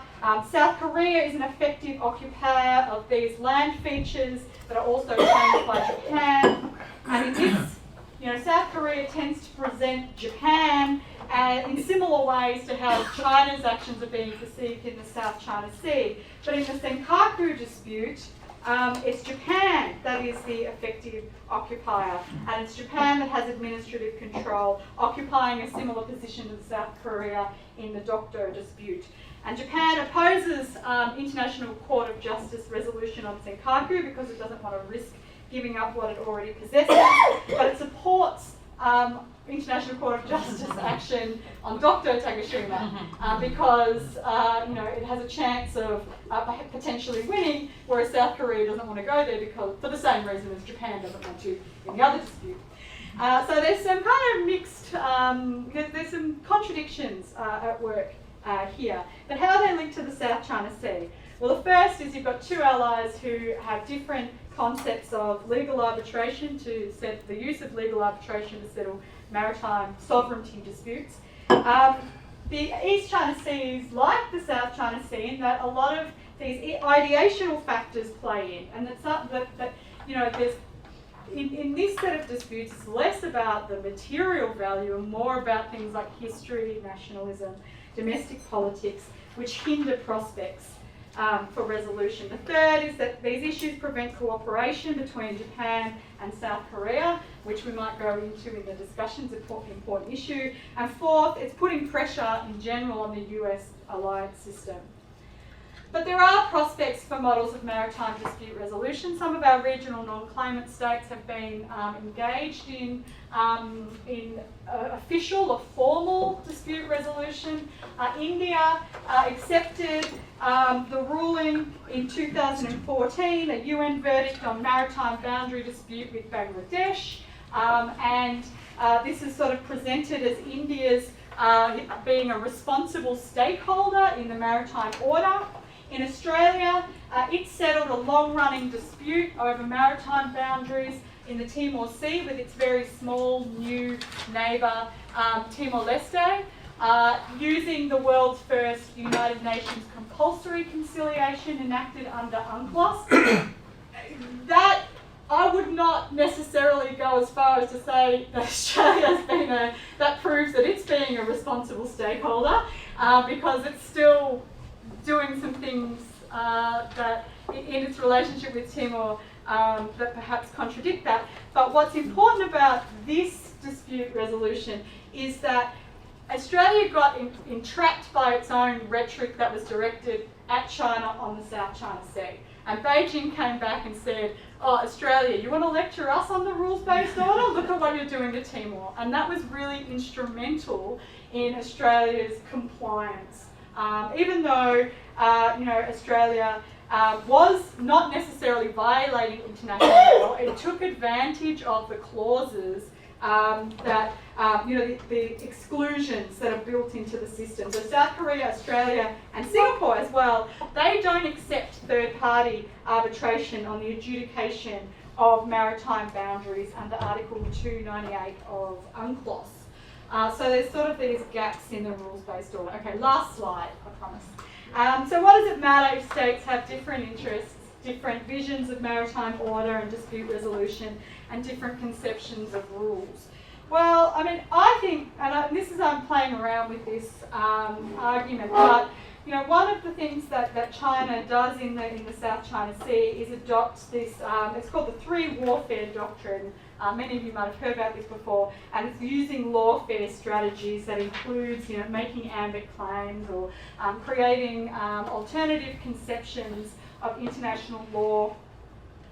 South Korea is an effective occupier of these land features that are also claimed by Japan. And in this, South Korea tends to present Japan in similar ways to how China's actions are being perceived in the South China Sea. But in the Senkaku dispute, it's Japan that is the effective occupier, and it's Japan that has administrative control, occupying a similar position to South Korea in the Dokdo dispute. And Japan opposes International Court of Justice resolution on Senkaku because it doesn't want to risk giving up what it already possesses, but it supports International Court of Justice action on Dokdo Takashima because it has a chance of potentially winning, whereas South Korea doesn't want to go there because for the same reason as Japan doesn't want to in the other dispute. So there's some kind of mixed, there's some contradictions at work here. But how are they linked to the South China Sea? Well, the first is you've got two allies who have different concepts of legal arbitration the use of legal arbitration to settle maritime sovereignty disputes. The East China Sea is like the South China Sea in that a lot of these ideational factors play in, and there's in this set of disputes, it's less about the material value and more about things like history, nationalism, domestic politics, which hinder prospects for resolution. The third is that these issues prevent cooperation between Japan and South Korea, which we might go into in the discussions, important issue. And fourth, it's putting pressure in general on the US alliance system. But there are prospects for models of maritime dispute resolution. Some of our regional non-claimant states have been engaged in official or formal dispute resolution. India accepted the ruling in 2014, a UN verdict on maritime boundary dispute with Bangladesh, and this is sort of presented as India's being a responsible stakeholder in the maritime order. In Australia, it settled a long-running dispute over maritime boundaries in the Timor Sea with its very small new neighbour, Timor-Leste, using the world's first United Nations compulsory conciliation enacted under UNCLOS. That I would not necessarily go as far as to say that Australia has been that proves that it's being a responsible stakeholder, because it's still doing some things that in its relationship with Timor that perhaps contradict that. But what's important about this dispute resolution is that Australia got entrapped by its own rhetoric that was directed at China on the South China Sea. And Beijing came back and said, oh, Australia, you want to lecture us on the rules-based order? Look at what you're doing to Timor. And that was really instrumental in Australia's compliance. Even though, Australia was not necessarily violating international law, it took advantage of the clauses that, the exclusions that are built into the system. So South Korea, Australia, and Singapore as well, they don't accept third-party arbitration on the adjudication of maritime boundaries under Article 298 of UNCLOS. So there's sort of these gaps in the rules-based order. Okay, last slide, I promise. So what does it matter if states have different interests, different visions of maritime order and dispute resolution, and different conceptions of rules? Well, I mean, I think, and this is, I'm playing around with this argument, but one of the things that China does in the South China Sea is adopt this, it's called the three warfare doctrine. Many of you might have heard about this before, and it's using lawfare strategies that includes, making ambit claims or creating alternative conceptions of international law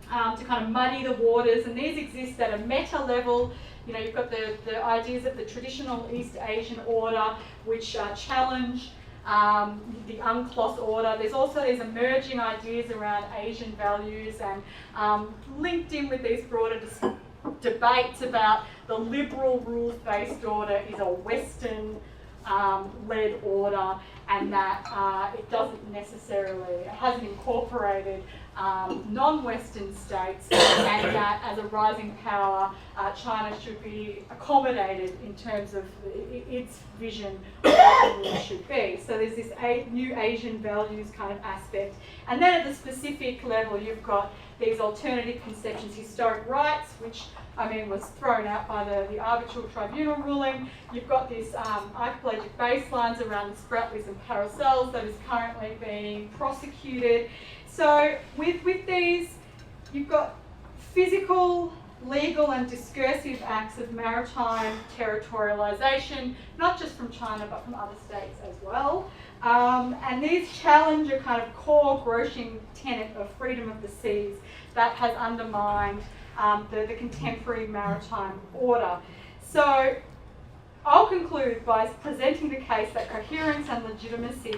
to kind of muddy the waters, and these exist at a meta level. You've got the ideas of the traditional East Asian order, which challenge the UNCLOS order. There's also these emerging ideas around Asian values, and linked in with these broader debates about the liberal rules-based order is a Western led order, and that it doesn't necessarily, it hasn't incorporated non-Western states, and that as a rising power, China should be accommodated in terms of its vision of what the rules should be. So there's this new Asian values kind of aspect. And then at the specific level, you've got these alternative conceptions, historic rights, which was thrown out by the arbitral tribunal ruling. You've got these archipelagic baselines around the Spratlys and Paracels that is currently being prosecuted. So with these, you've got physical, legal and discursive acts of maritime territorialization, not just from China but from other states as well. And these challenge a kind of core Grotian tenet of freedom of the seas that has undermined the contemporary maritime order. So I'll conclude by presenting the case that coherence and legitimacy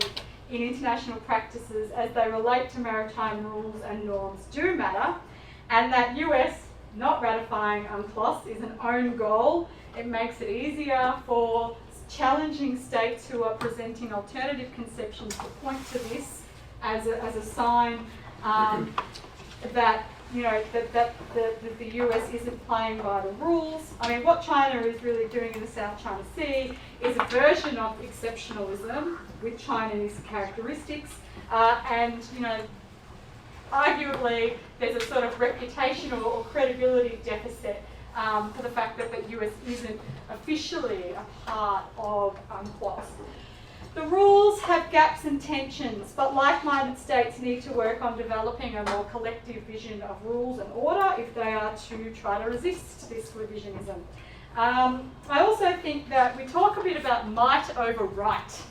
in international practices as they relate to maritime rules and norms do matter, and that US not ratifying UNCLOS is an own goal. It makes it easier for challenging states who are presenting alternative conceptions to point to this as a sign that the US isn't playing by the rules. What China is really doing in the South China Sea is a version of exceptionalism with Chinese characteristics, and arguably there's a sort of reputational or credibility deficit for the fact that the US isn't officially a part of UNCLOS. The rules have gaps and tensions, but like-minded states need to work on developing a more collective vision of rules and order if they are to try to resist this revisionism. I also think that we talk a bit about might over right.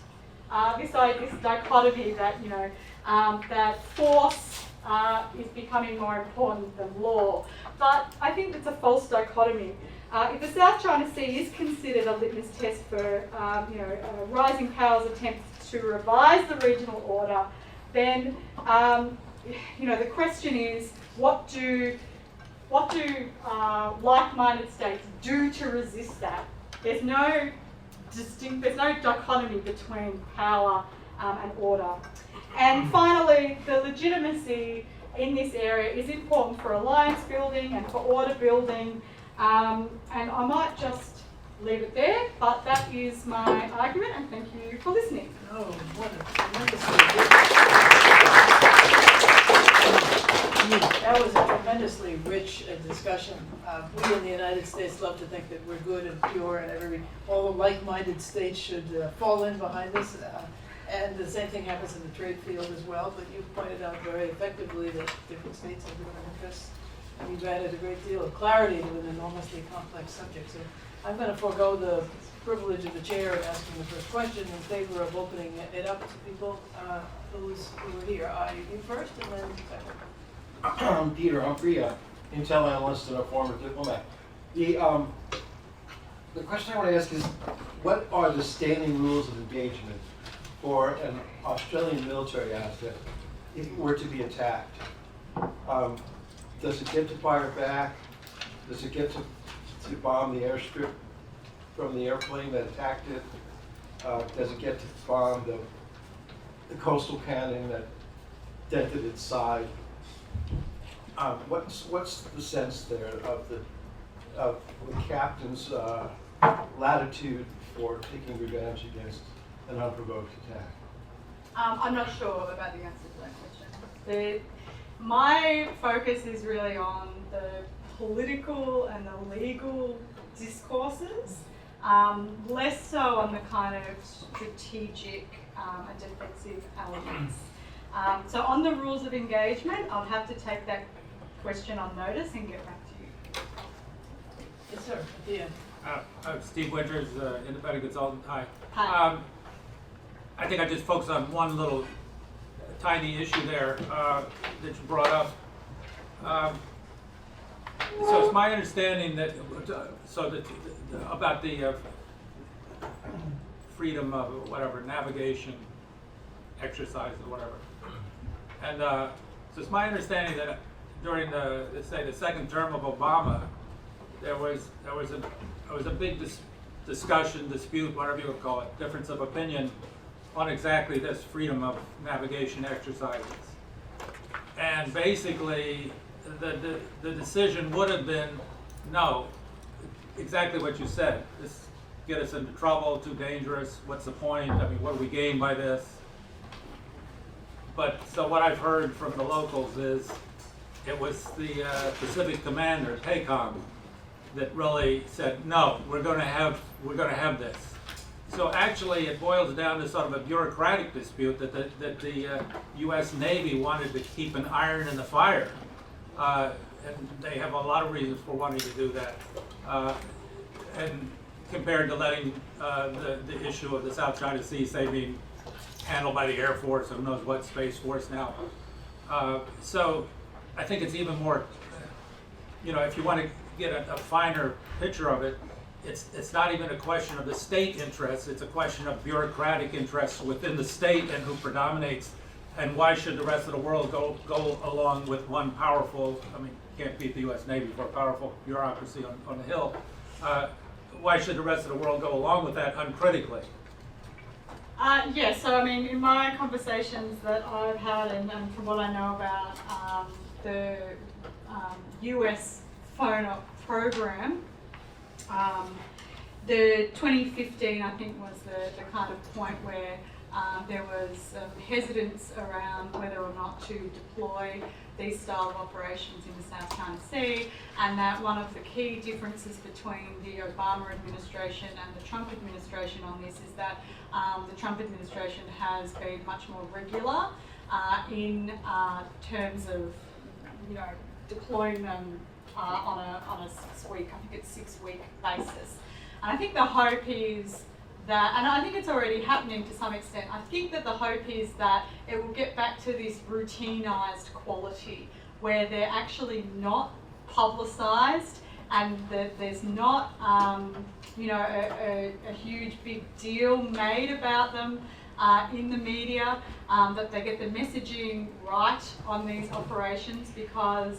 This dichotomy that that force is becoming more important than law, but I think it's a false dichotomy. If the South China Sea is considered a litmus test for rising powers' attempts to revise the regional order, then the question is, what do like-minded states do to resist that? There's no dichotomy between power and order. And finally, the legitimacy in this area is important for alliance building and for order building. And I might just leave it there, but that is my argument, and thank you for listening. Oh, what a that was a tremendously rich discussion. We in the United States love to think that we're good and pure, and all the like-minded states should fall in behind this. And the same thing happens in the trade field as well, but you pointed out very effectively that different states have different interests. And you've added a great deal of clarity to an enormously complex subject. So I'm going to forego the privilege of the chair in asking the first question in favor of opening it up to people, those who are here. You first, and then second. I'm Peter Humphrey, intel analyst and a former diplomat. The question I want to ask is, what are the standing rules of engagement for an Australian military asset if it were to be attacked? Does it get to fire back? Does it get to bomb the airstrip from the airplane that attacked it? Does it get to bomb the coastal cannon that dented its side? What's the sense there of the captain's latitude for taking revenge against an unprovoked attack? I'm not sure about the answer to that question. My focus is really on the political and the legal discourses, less so on the kind of strategic and defensive elements. So on the rules of engagement, I'll have to take that question on notice and get back to you. Yes, sir, at the end. I'm Steve Winters, independent consultant. Hi. Hi. I think I just focus on one little tiny issue there that you brought up. So it's my understanding that about the freedom of whatever navigation exercise or whatever, and so it's my understanding that during the second term of Obama, there was a big dispute, whatever you would call it, difference of opinion on exactly this freedom of navigation exercises. And basically, the decision would have been, no, exactly what you said. This get us into trouble, too dangerous, what's the point? I mean, what do we gain by this? But so what I've heard from the locals is it was the Pacific commander, PACOM, that really said, no, we're going to have this. So actually, it boils down to sort of a bureaucratic dispute that the U.S. Navy wanted to keep an iron in the fire, and they have a lot of reasons for wanting to do that. And compared to letting the issue of the South China Sea, say, being handled by the Air Force, who knows what Space Force now. So I think it's even more, if you want to get a finer picture of it, it's not even a question of the state interests, it's a question of bureaucratic interests within the state and who predominates, and why should the rest of the world go along with one powerful, can't beat the U.S. Navy for a powerful bureaucracy on the Hill. Why should the rest of the world go along with that uncritically? Yes, so in my conversations that I've had and from what I know about the US phone-up program, the 2015 I think was the kind of point where there was hesitance around whether or not to deploy these style of operations in the South China Sea, and that one of the key differences between the Obama administration and the Trump administration on this is that the Trump administration has been much more regular in terms of deploying them on a 6-week, I think it's 6-week basis. And I think the hope is that, and I think it's already happening to some extent, I think that the hope is that it will get back to this routinized quality where they're actually not publicized and that there's not a huge big deal made about them in the media, that they get the messaging right on these operations, because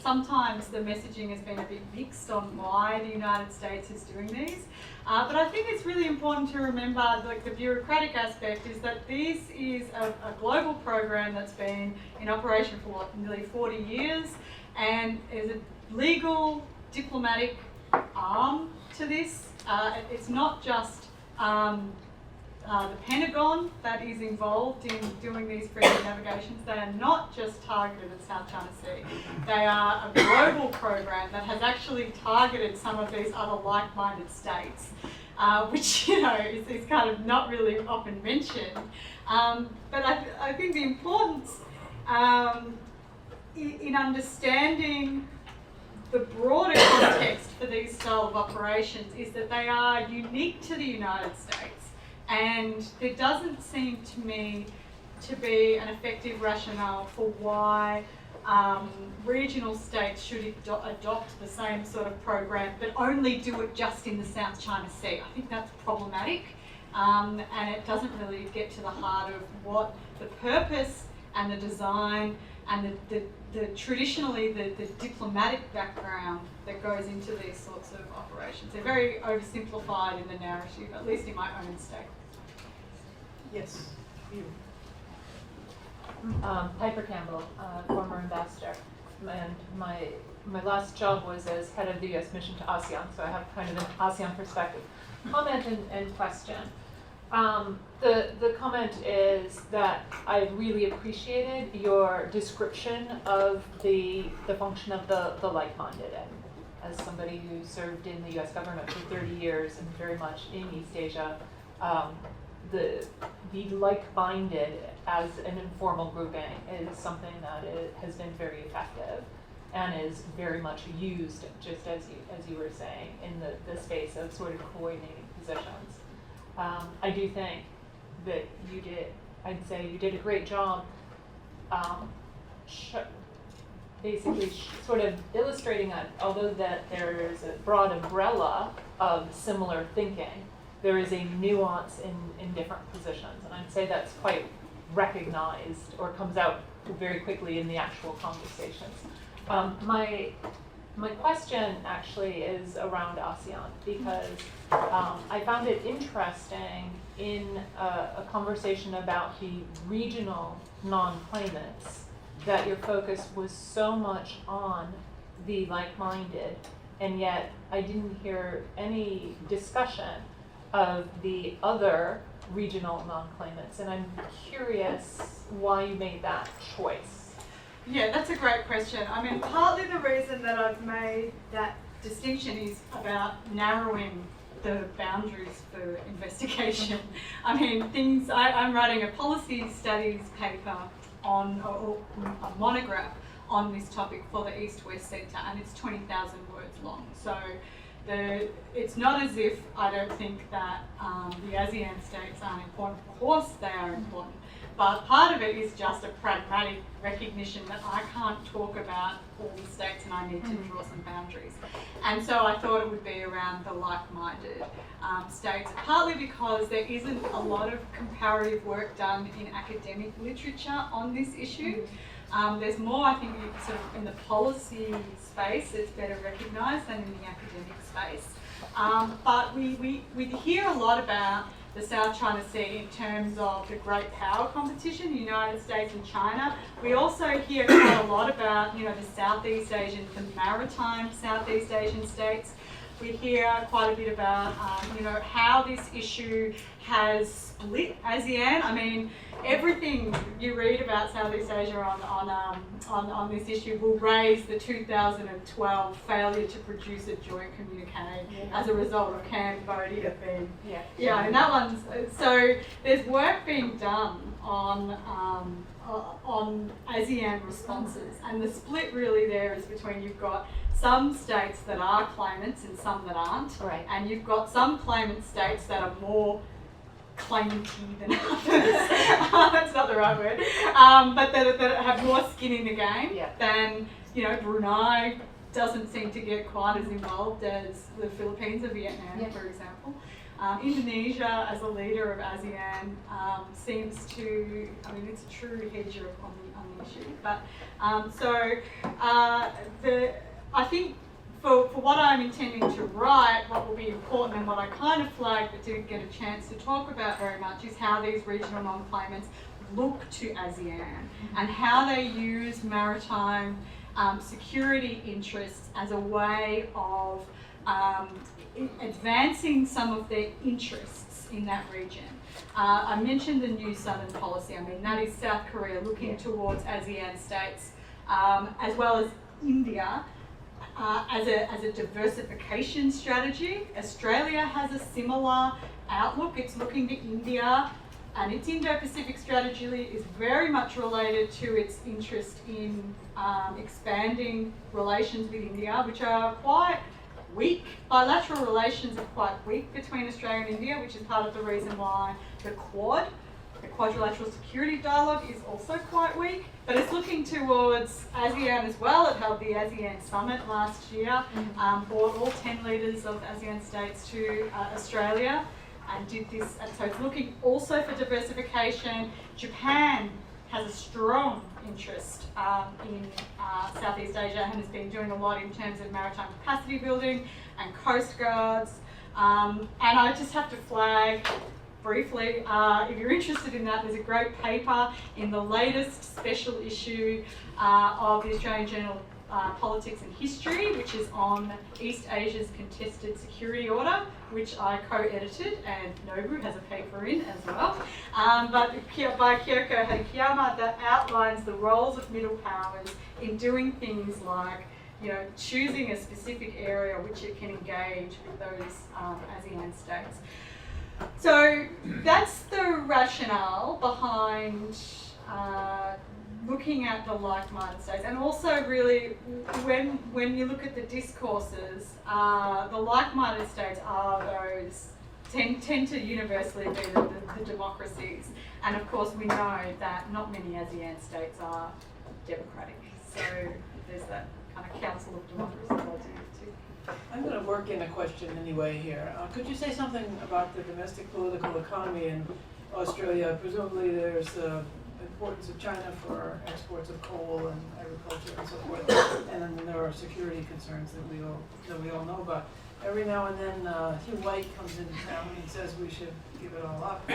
sometimes the messaging has been a bit mixed on why the United States is doing these. But I think it's really important to remember, the bureaucratic aspect is that this is a global program that's been in operation for nearly 40 years, and is a legal, diplomatic arm to this. It's not just the Pentagon that is involved in doing these freedom navigations. They are not just targeted at South China Sea. They are a global program that has actually targeted some of these other like-minded states, which is kind of not really often mentioned. But I think the importance in understanding the broader context for these style of operations is that they are unique to the United States. And there doesn't seem to me to be an effective rationale for why regional states should adopt the same sort of program, but only do it just in the South China Sea. I think that's problematic, and it doesn't really get to the heart of what the purpose and the design and the traditionally the diplomatic background that goes into these sorts of operations. They're very oversimplified in the narrative, at least in my own state. Yes, you. Piper Campbell, former ambassador, and my last job was as head of the U.S. mission to ASEAN, so I have kind of an ASEAN perspective. Comment and question. The comment is that I really appreciated your description of the function of the like-minded, and as somebody who served in the U.S. government for 30 years and very much in East Asia, the like-minded as an informal grouping is something that has been very effective and is very much used, just as you were saying, in the space of sort of coordinating positions. I do think that I'd say you did a great job basically sort of illustrating that although that there is a broad umbrella of similar thinking, there is a nuance in different positions. And I'd say that's quite recognized or comes out very quickly in the actual conversations. My question actually is around ASEAN because I found it interesting in a conversation about the regional non-claimants that your focus was so much on the like-minded, and yet I didn't hear any discussion of the other regional non-claimants, and I'm curious why you made that choice. Yeah, that's a great question. I mean, partly the reason that I've made that distinction is about narrowing the boundaries for investigation. I mean, I'm writing a policy studies paper on, or a monograph on this topic for the East-West Centre, and it's 20,000 words long. So it's not as if I don't think that the ASEAN states aren't important. Of course they are important. But part of it is just a pragmatic recognition that I can't talk about all the states and I need to draw some boundaries. And so I thought it would be around the like-minded states, partly because there isn't a lot of comparative work done in academic literature on this issue. There's more, I think, sort of in the policy space, it's better recognised than in the academic space. But we hear a lot about the South China Sea in terms of the great power competition, the United States and China. We also hear quite a lot about, the Southeast Asian, the maritime Southeast Asian states. We hear quite a bit about, how this issue has split ASEAN. I mean, everything you read about Southeast Asia on this issue will raise the 2012 failure to produce a joint communique as a result of Cambodia being, and that one's, so there's work being done on ASEAN responses, and the split really there is between, you've got some states that are claimants and some that aren't, right, and you've got some claimant states that are more claimanty than others. That's not the right word. But that have more skin in the game than, Brunei doesn't seem to get quite as involved as the Philippines or Vietnam, for example. Indonesia, as a leader of ASEAN, seems to, it's a true hedger on the issue. But I think for what I'm intending to write, what will be important and what I kind of flagged but didn't get a chance to talk about very much is how these regional non-claimants look to ASEAN and how they use maritime security interests as a way of advancing some of their interests in that region. I mentioned the New Southern Policy. That is South Korea looking towards ASEAN states, as well as India, as a diversification strategy. Australia has a similar outlook. It's looking to India, and its Indo-Pacific strategy is very much related to its interest in expanding relations with India, which are quite weak. Bilateral relations are quite weak between Australia and India, which is part of the reason why the Quad The quadrilateral security dialogue is also quite weak, but it's looking towards ASEAN as well. It held the ASEAN summit last year, brought all 10 leaders of ASEAN states to Australia and did this. And so it's looking also for diversification. Japan has a strong interest in Southeast Asia and has been doing a lot in terms of maritime capacity building and coast guards. And I just have to flag briefly, if you're interested in that, there's a great paper in the latest special issue of the Australian Journal Politics and History, which is on East Asia's contested security order, which I co-edited, and Nobu has a paper in as well. But by Kyoko Hadikiyama, that outlines the roles of middle powers in doing things like, you know, choosing a specific area which it can engage with those ASEAN states. So that's the rationale behind looking at the like-minded states, and also really when you look at the discourses, the like-minded states are those tend to universally be the democracies, and of course we know that not many ASEAN states are democratic. So there's that kind of council of democracies idea too. I'm going to work in a question anyway here. Could you say something about the domestic political economy in Australia? Presumably there's the importance of China for exports of coal and agriculture and so forth, and then there are security concerns that we all know about. Every now and then Hugh White comes into town and says we should give it all up.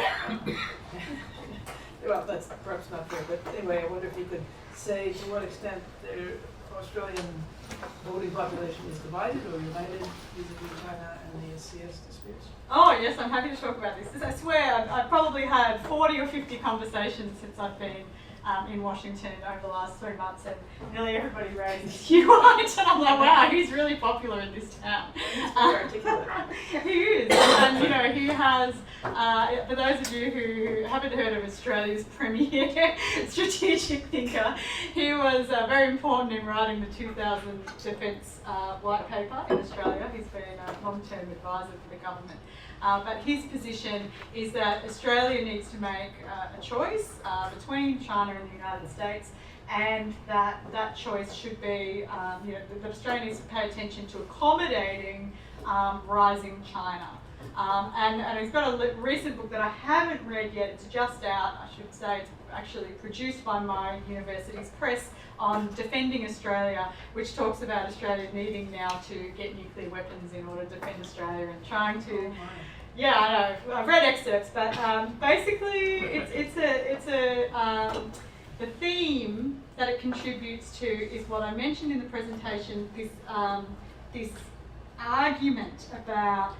Well, that's perhaps not fair, but anyway, I wonder if you could say to what extent the Australian voting population is divided or united vis-a-vis China and the CS disputes? Oh yes, I'm happy to talk about this. I swear I've probably had 40 or 50 conversations since I've been in Washington over the last 3 months, and nearly everybody raises Hugh White, and I'm like, wow, he's really popular in this town. He's very articulate. He is, and you know, he has, for those of you who haven't heard of Australia's premier strategic thinker, he was very important in writing the 2000 Defence White Paper in Australia. He's been a long-term advisor for the government. But his position is that Australia needs to make a choice between China and the United States, and that choice should be, you know, that Australia needs to pay attention to accommodating rising China. And he's got a recent book that I haven't read yet. It's just out, I should say. It's actually produced by my university's press, on defending Australia, which talks about Australia needing now to get nuclear weapons in order to defend Australia, and trying to, yeah, I know, I've read excerpts, but basically the theme that it contributes to is what I mentioned in the presentation, this argument about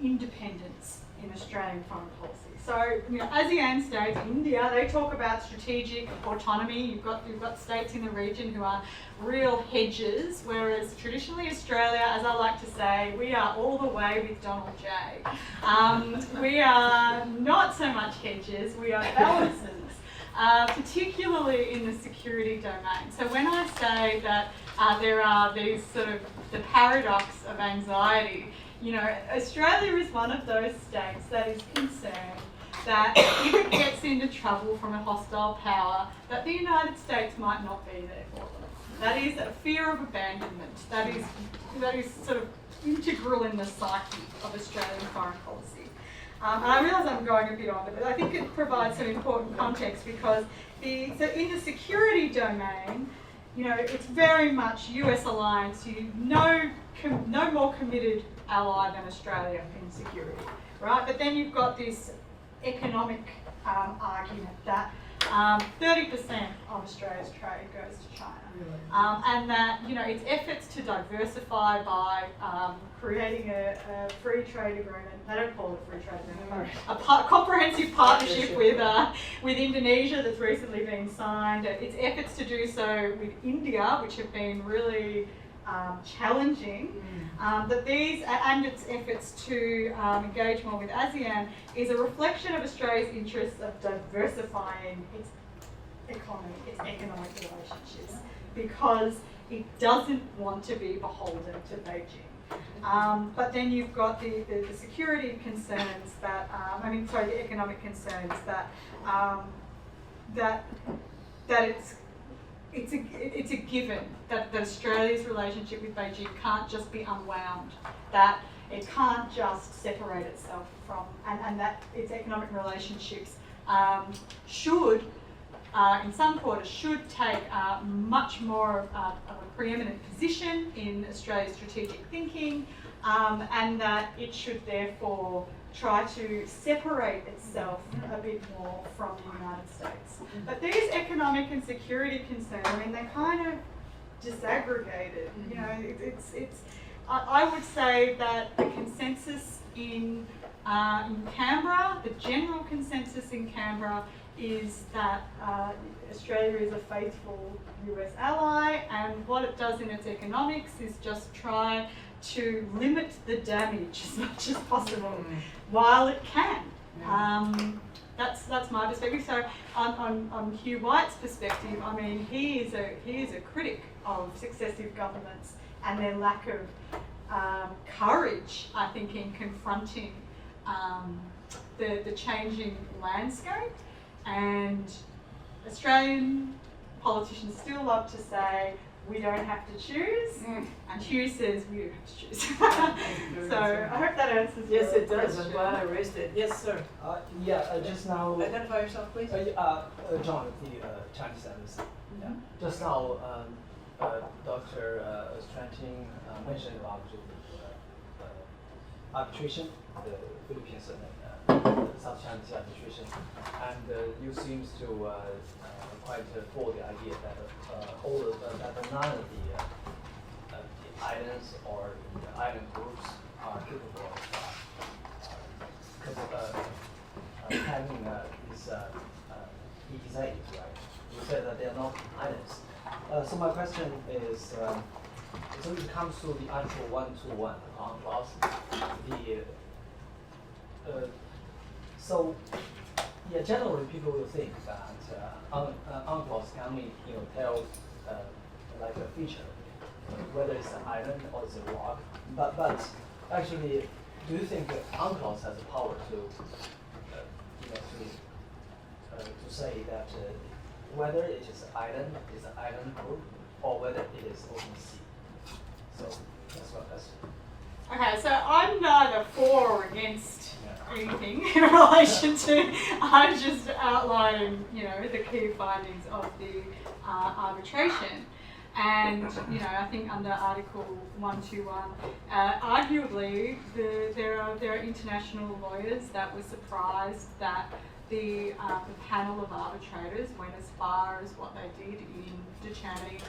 independence in Australian foreign policy. So, you know, ASEAN states, India, they talk about strategic autonomy. You've got states in the region who are real hedges, whereas traditionally Australia, as I like to say, we are all the way with Donald J. We are not so much hedges, we are balances, particularly in the security domain. So when I say that there are these sort of the paradox of anxiety, you know, Australia is one of those states that is concerned that if it gets into trouble from a hostile power, that the United States might not be there for them. That is a fear of abandonment. That is sort of integral in the psyche of Australian foreign policy. And I realise I'm going a bit on it, but I think it provides some important context, because so in the security domain, you know, it's very much US alliance. No more committed ally than Australia in security, right? But then you've got this economic argument that 30% of Australia's trade goes to China, and that, you know, its efforts to diversify by creating a free trade agreement. They don't call it a free trade agreement, a comprehensive partnership with Indonesia that's recently been signed. Its efforts to do so with India, which have been really challenging, that these and its efforts to engage more with ASEAN is a reflection of Australia's interests of diversifying its economy, its economic relationships, because it doesn't want to be beholden to Beijing. But then you've got the security concerns that, the economic concerns that it's a given that Australia's relationship with Beijing can't just be unwound, that it can't just separate itself from, and that its economic relationships should, in some quarters, should take much more of a preeminent position in Australia's strategic thinking, and that it should therefore try to separate itself a bit more from the United States. But these economic and security concerns, they're kind of disaggregated. You know, I would say that the consensus in Canberra, the general consensus in Canberra, is that Australia is a faithful US ally, and what it does in its economics is just try to limit the damage as much as possible while it can. That's my perspective. So on Hugh White's perspective, he is a critic of successive governments and their lack of courage, I think, in confronting the changing landscape. And Australian politicians still love to say, we don't have to choose, and Hugh says we do have to choose. So I hope that answers your Yes, it does. question. I'm glad I raised it. Yes, sir. Just now. Identify yourself, please. John, the Chinese embassy. Yeah. Just now, Dr. Stranting mentioned about arbitration, the Philippines and South China Sea arbitration, and you seems to quite for the idea that that none of the islands or the island groups are capable of having these EEZs, right? You said that they are not islands. So my question is, so it comes to the actual one-to-one clause, generally people will think that clause can only tell like a feature, whether it's an island or it's a rock. But actually, do you think that clause has the power to to say that whether it is an island group, or whether it is open sea? So that's my question. Okay, so I'm neither for or against anything in relation to, I'm just outlining, the key findings of the arbitration. And, I think under Article 121, arguably, there are international lawyers that were surprised that the panel of arbitrators went as far as what they did in determining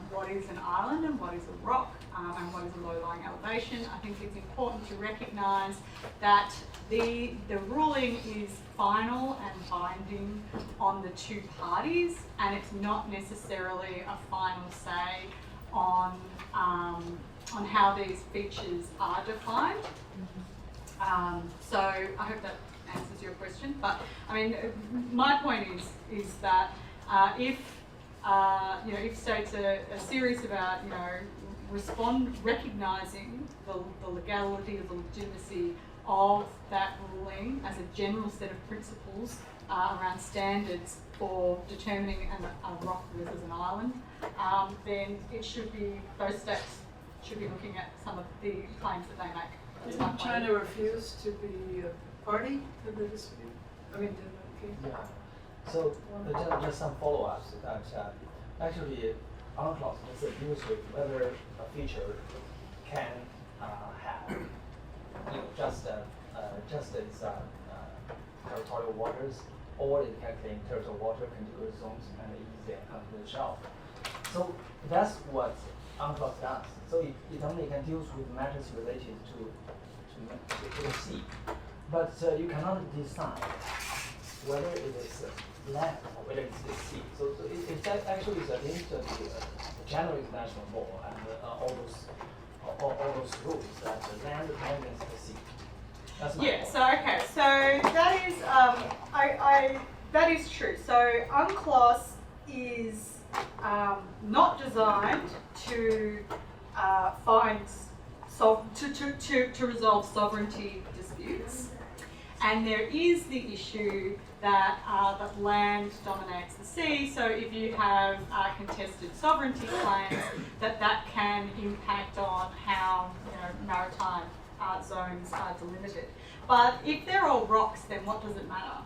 what is an island and what is a rock and what is a low-lying elevation. I think it's important to recognise that the ruling is final and binding on the two parties, and it's not necessarily a final say on how these features are defined. So I hope that answers your question. But my point is that if states are serious about recognising the legality or the legitimacy of that ruling as a general set of principles around standards for determining a rock versus an island, then those states should be looking at some of the claims that they make. Did China refuse to be a party to the dispute? Yeah. So just some follow-ups that actually clause deals with whether a feature can have just its territorial waters, or it can claim territorial water, contiguous zones, and easy and continental shelf. So that's what clause does. So it only can deal with matters related to the sea, but you cannot decide whether it is land or whether it's the sea. So it actually is against the general international law and all those rules that the land against the sea. That's my point. So that is that is true. So UNCLOS is not designed to to resolve sovereignty disputes. And there is the issue that that land dominates the sea. So if you have contested sovereignty claims, that can impact on how maritime zones are delimited. But if they're all rocks, then what does it matter?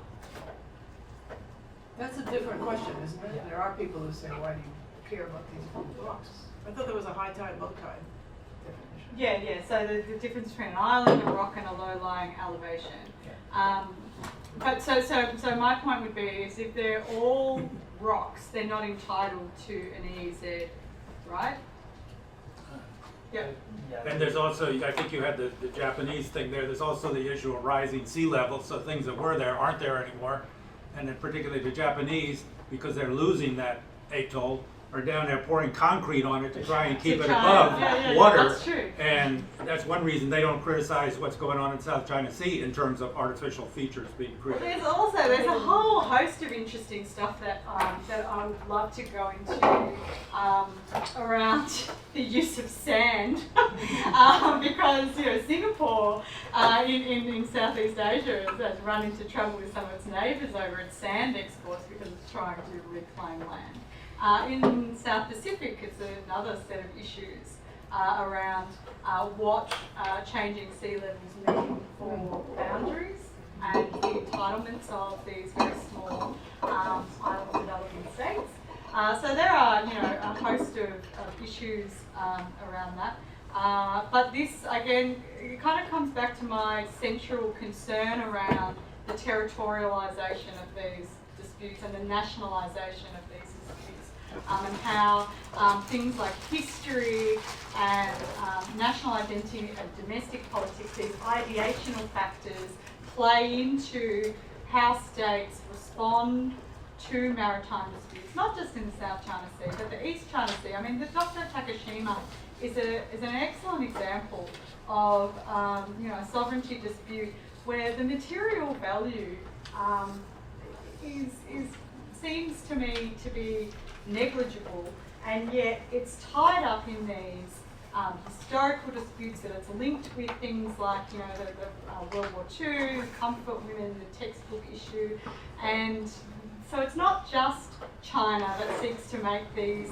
That's a different question, isn't it? Yeah. There are people who say, why do you care about these rocks? I thought there was a high tide, low tide definition. Yeah. So the difference between an island, a rock, and a low-lying elevation. But so my point would be is if they're all rocks, they're not entitled to an EEZ, right? Yep. Yeah. And there's also, I think you had the Japanese thing there, there's also the issue of rising sea level, so things that were there aren't there anymore. And then particularly the Japanese, because they're losing that atoll, are down there pouring concrete on it to try and keep it above water. That's true. And that's one reason they don't criticize what's going on in South China Sea in terms of artificial features being created. There's a whole host of interesting stuff that I would love to go into around the use of sand because Singapore in Southeast Asia has run into trouble with some of its neighbours over its sand exports because it's trying to reclaim land. In South Pacific, it's another set of issues around what changing sea levels mean for boundaries and the entitlements of these very small island developing states. So there are, a host of issues around that. But this, again, it kind of comes back to my central concern around the territorialisation of these disputes and the nationalisation of these disputes, and how things like history and national identity and domestic politics, these ideational factors, play into how states respond to maritime disputes, not just in the South China Sea, but the East China Sea. I mean, the Dr. Takashima is an excellent example of a sovereignty dispute where the material value seems to me to be negligible, and yet it's tied up in these historical disputes that it's linked with things like the World War II, comfort women, the textbook issue, and so it's not just China that seeks to make these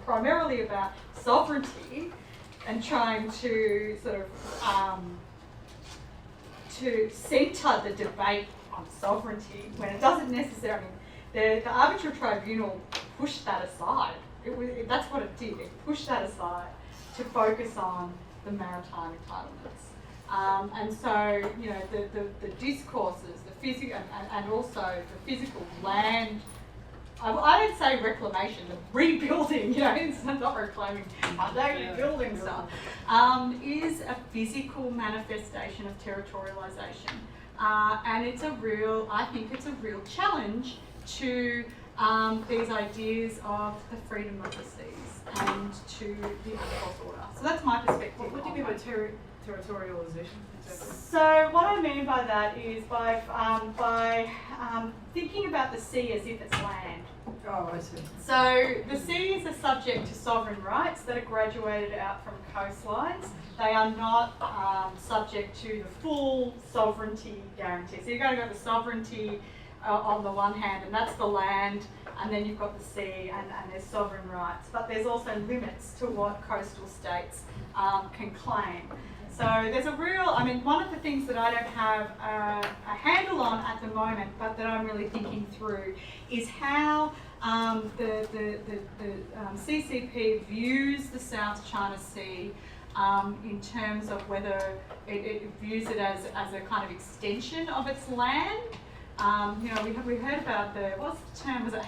primarily about sovereignty and trying to sort of to centre the debate on sovereignty when it doesn't necessarily. The arbitral tribunal pushed that aside. That's what it did. It pushed that aside to focus on the maritime entitlements. And so, the discourses, the physical, and also the physical land. I don't say reclamation, the rebuilding. It's not reclaiming. They're rebuilding stuff. Is a physical manifestation of territorialisation, and I think it's a real challenge to these ideas of the freedom of the seas and to the uphold order. So that's my perspective. What do you mean by territorialization? Exactly. So what I mean by that is by thinking about the sea as if it's land. Oh, I see. So the seas are subject to sovereign rights that are graduated out from coastlines. They are not subject to the full sovereignty guarantee. So you've got the sovereignty on the one hand, and that's the land, and then you've got the sea, and there's sovereign rights. But there's also limits to what coastal states can claim. So there's one of the things that I don't have a handle on at the moment, but that I'm really thinking through, is how the CCP views the South China Sea in terms of whether it views it as a kind of extension of its land. We heard about what's the term? Was it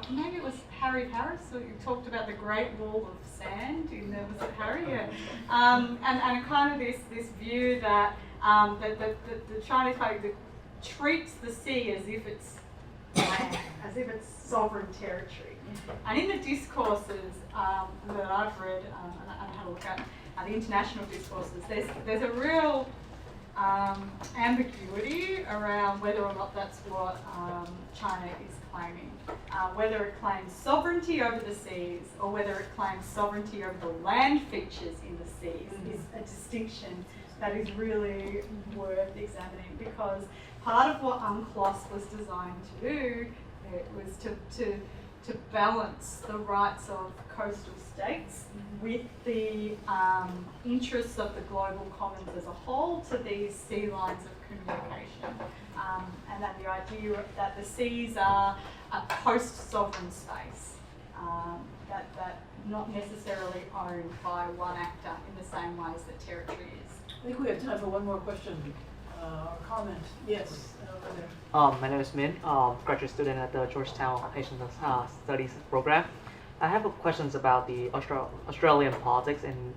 maybe it was Harry Harris who talked about the Great Wall of Sand was it Harry? Yeah. And kind of this view that the Chinese public treats the sea as if it's land, as if it's sovereign territory. And in the discourses that I've read and I had a look at, the international discourses, there's a real ambiguity around whether or not that's what China is claiming. Whether it claims sovereignty over the seas or whether it claims sovereignty over the land features in the seas is a distinction that is really worth examining, because part of what UNCLOS was designed to do, it was to balance the rights of coastal states with the interests of the global commons as a whole to these sea lines of communication. And that the idea that the seas are a post-sovereign space, that not necessarily owned by one actor in the same ways that territory is. I think we have time for one more question or comment. Yes, over there. My name is Min, graduate student at the Georgetown Asian Studies program. I have questions about the Australian politics in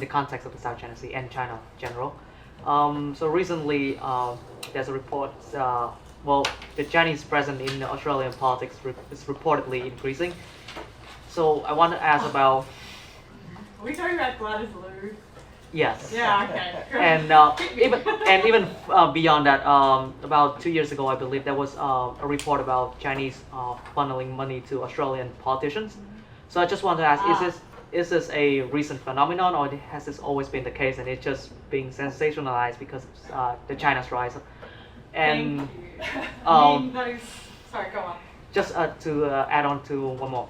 the context of the South China Sea and China in general. So recently, there's a report. Well, the Chinese presence in Australian politics is reportedly increasing. So I want to ask about. Are we talking about Gladys Liu? Yes. Yeah. Okay. And even beyond that, about 2 years ago, I believe there was a report about Chinese funneling money to Australian politicians. So I just want to ask: is this a recent phenomenon, or has this always been the case, and it's just being sensationalized because of the China's rise? And sorry, go on. just to add on to one more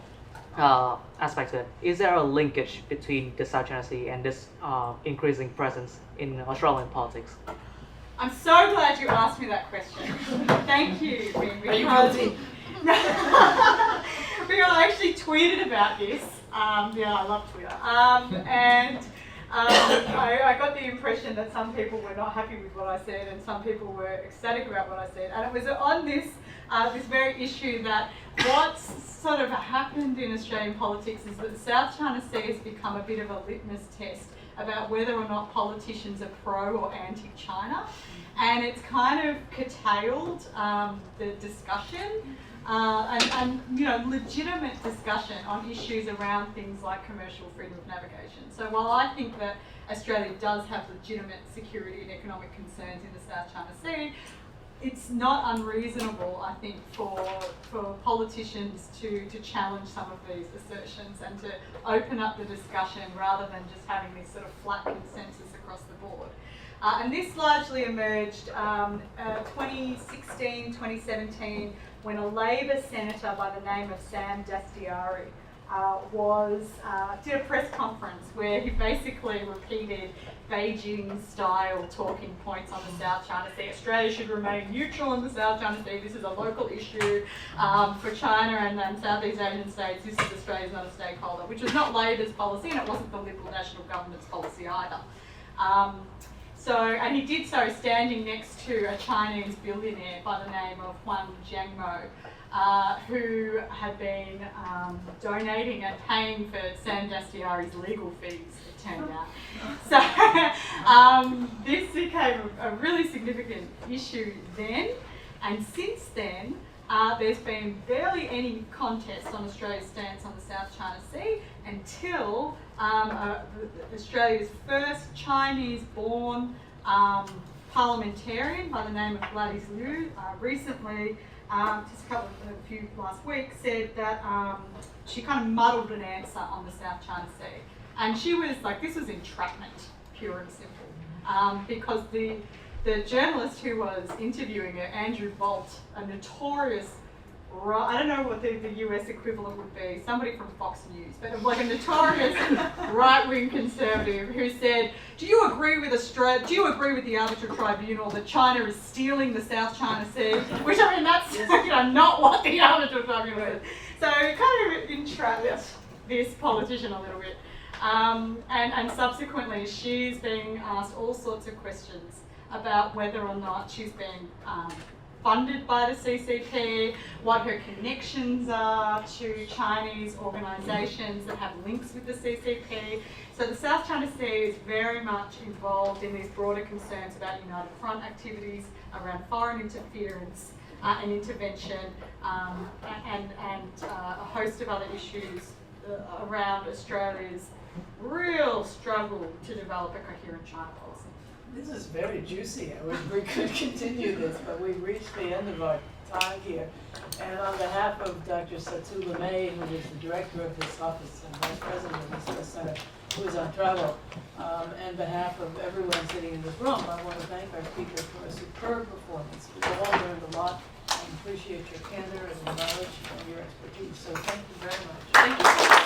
aspect to it, is there a linkage between the South China Sea and this increasing presence in Australian politics? I'm so glad you asked me that question. Thank you, Min. Are you guilty? Because I actually tweeted about this. Yeah, I love Twitter. I got the impression that some people were not happy with what I said, and some people were ecstatic about what I said. And it was on this very issue that what's sort of happened in Australian politics is that the South China Sea has become a bit of a litmus test about whether or not politicians are pro or anti-China. And it's kind of curtailed the discussion and legitimate discussion on issues around things like commercial freedom of navigation. So while I think that Australia does have legitimate security and economic concerns in the South China Sea, it's not unreasonable, I think, for politicians to challenge some of these assertions and to open up the discussion rather than just having this sort of flat consensus across the board. And this largely emerged 2016, 2017, when a Labor senator by the name of Sam Dastyari did a press conference where he basically repeated Beijing-style talking points on the South China Sea. Australia should remain neutral in the South China Sea. This is a local issue for China and Southeast Asian states. This is Australia's not a stakeholder, which was not Labor's policy, and it wasn't the Liberal National Government's policy either. And he did so standing next to a Chinese billionaire by the name of Huang Jiangmo, who had been donating and paying for Sam Dastyari's legal fees, it turned out. So this became a really significant issue then, and since then there's been barely any contest on Australia's stance on the South China Sea until Australia's first Chinese-born parliamentarian by the name of Gladys Liu recently, just a few last week, said that she kind of muddled an answer on the South China Sea. And she was like, this was entrapment, pure and simple. Because the journalist who was interviewing her, Andrew Bolt, a notorious, I don't know what the US equivalent would be, somebody from Fox News, but like a notorious right-wing conservative who said, do you agree with the Arbitral Tribunal that China is stealing the South China Sea? Which, I mean, that's not what the Arbitral Tribunal is. So it kind of entrapped this politician a little bit. And subsequently, she's being asked all sorts of questions about whether or not she's being funded by the CCP, what her connections are to Chinese organisations that have links with the CCP. So the South China Sea is very much involved in these broader concerns about United Front activities, around foreign interference and intervention, and a host of other issues around Australia's real struggle to develop a coherent China policy. This is very juicy. I wish we could continue this, but we've reached the end of our time here. And on behalf of Dr. Satula May, who is the director of this office and vice president of the Smith Center, who is on travel. On behalf of everyone sitting in this room, I want to thank our speakers for a superb performance. We've all learned a lot and appreciate your candor and your knowledge and your expertise. So thank you very much. Thank you.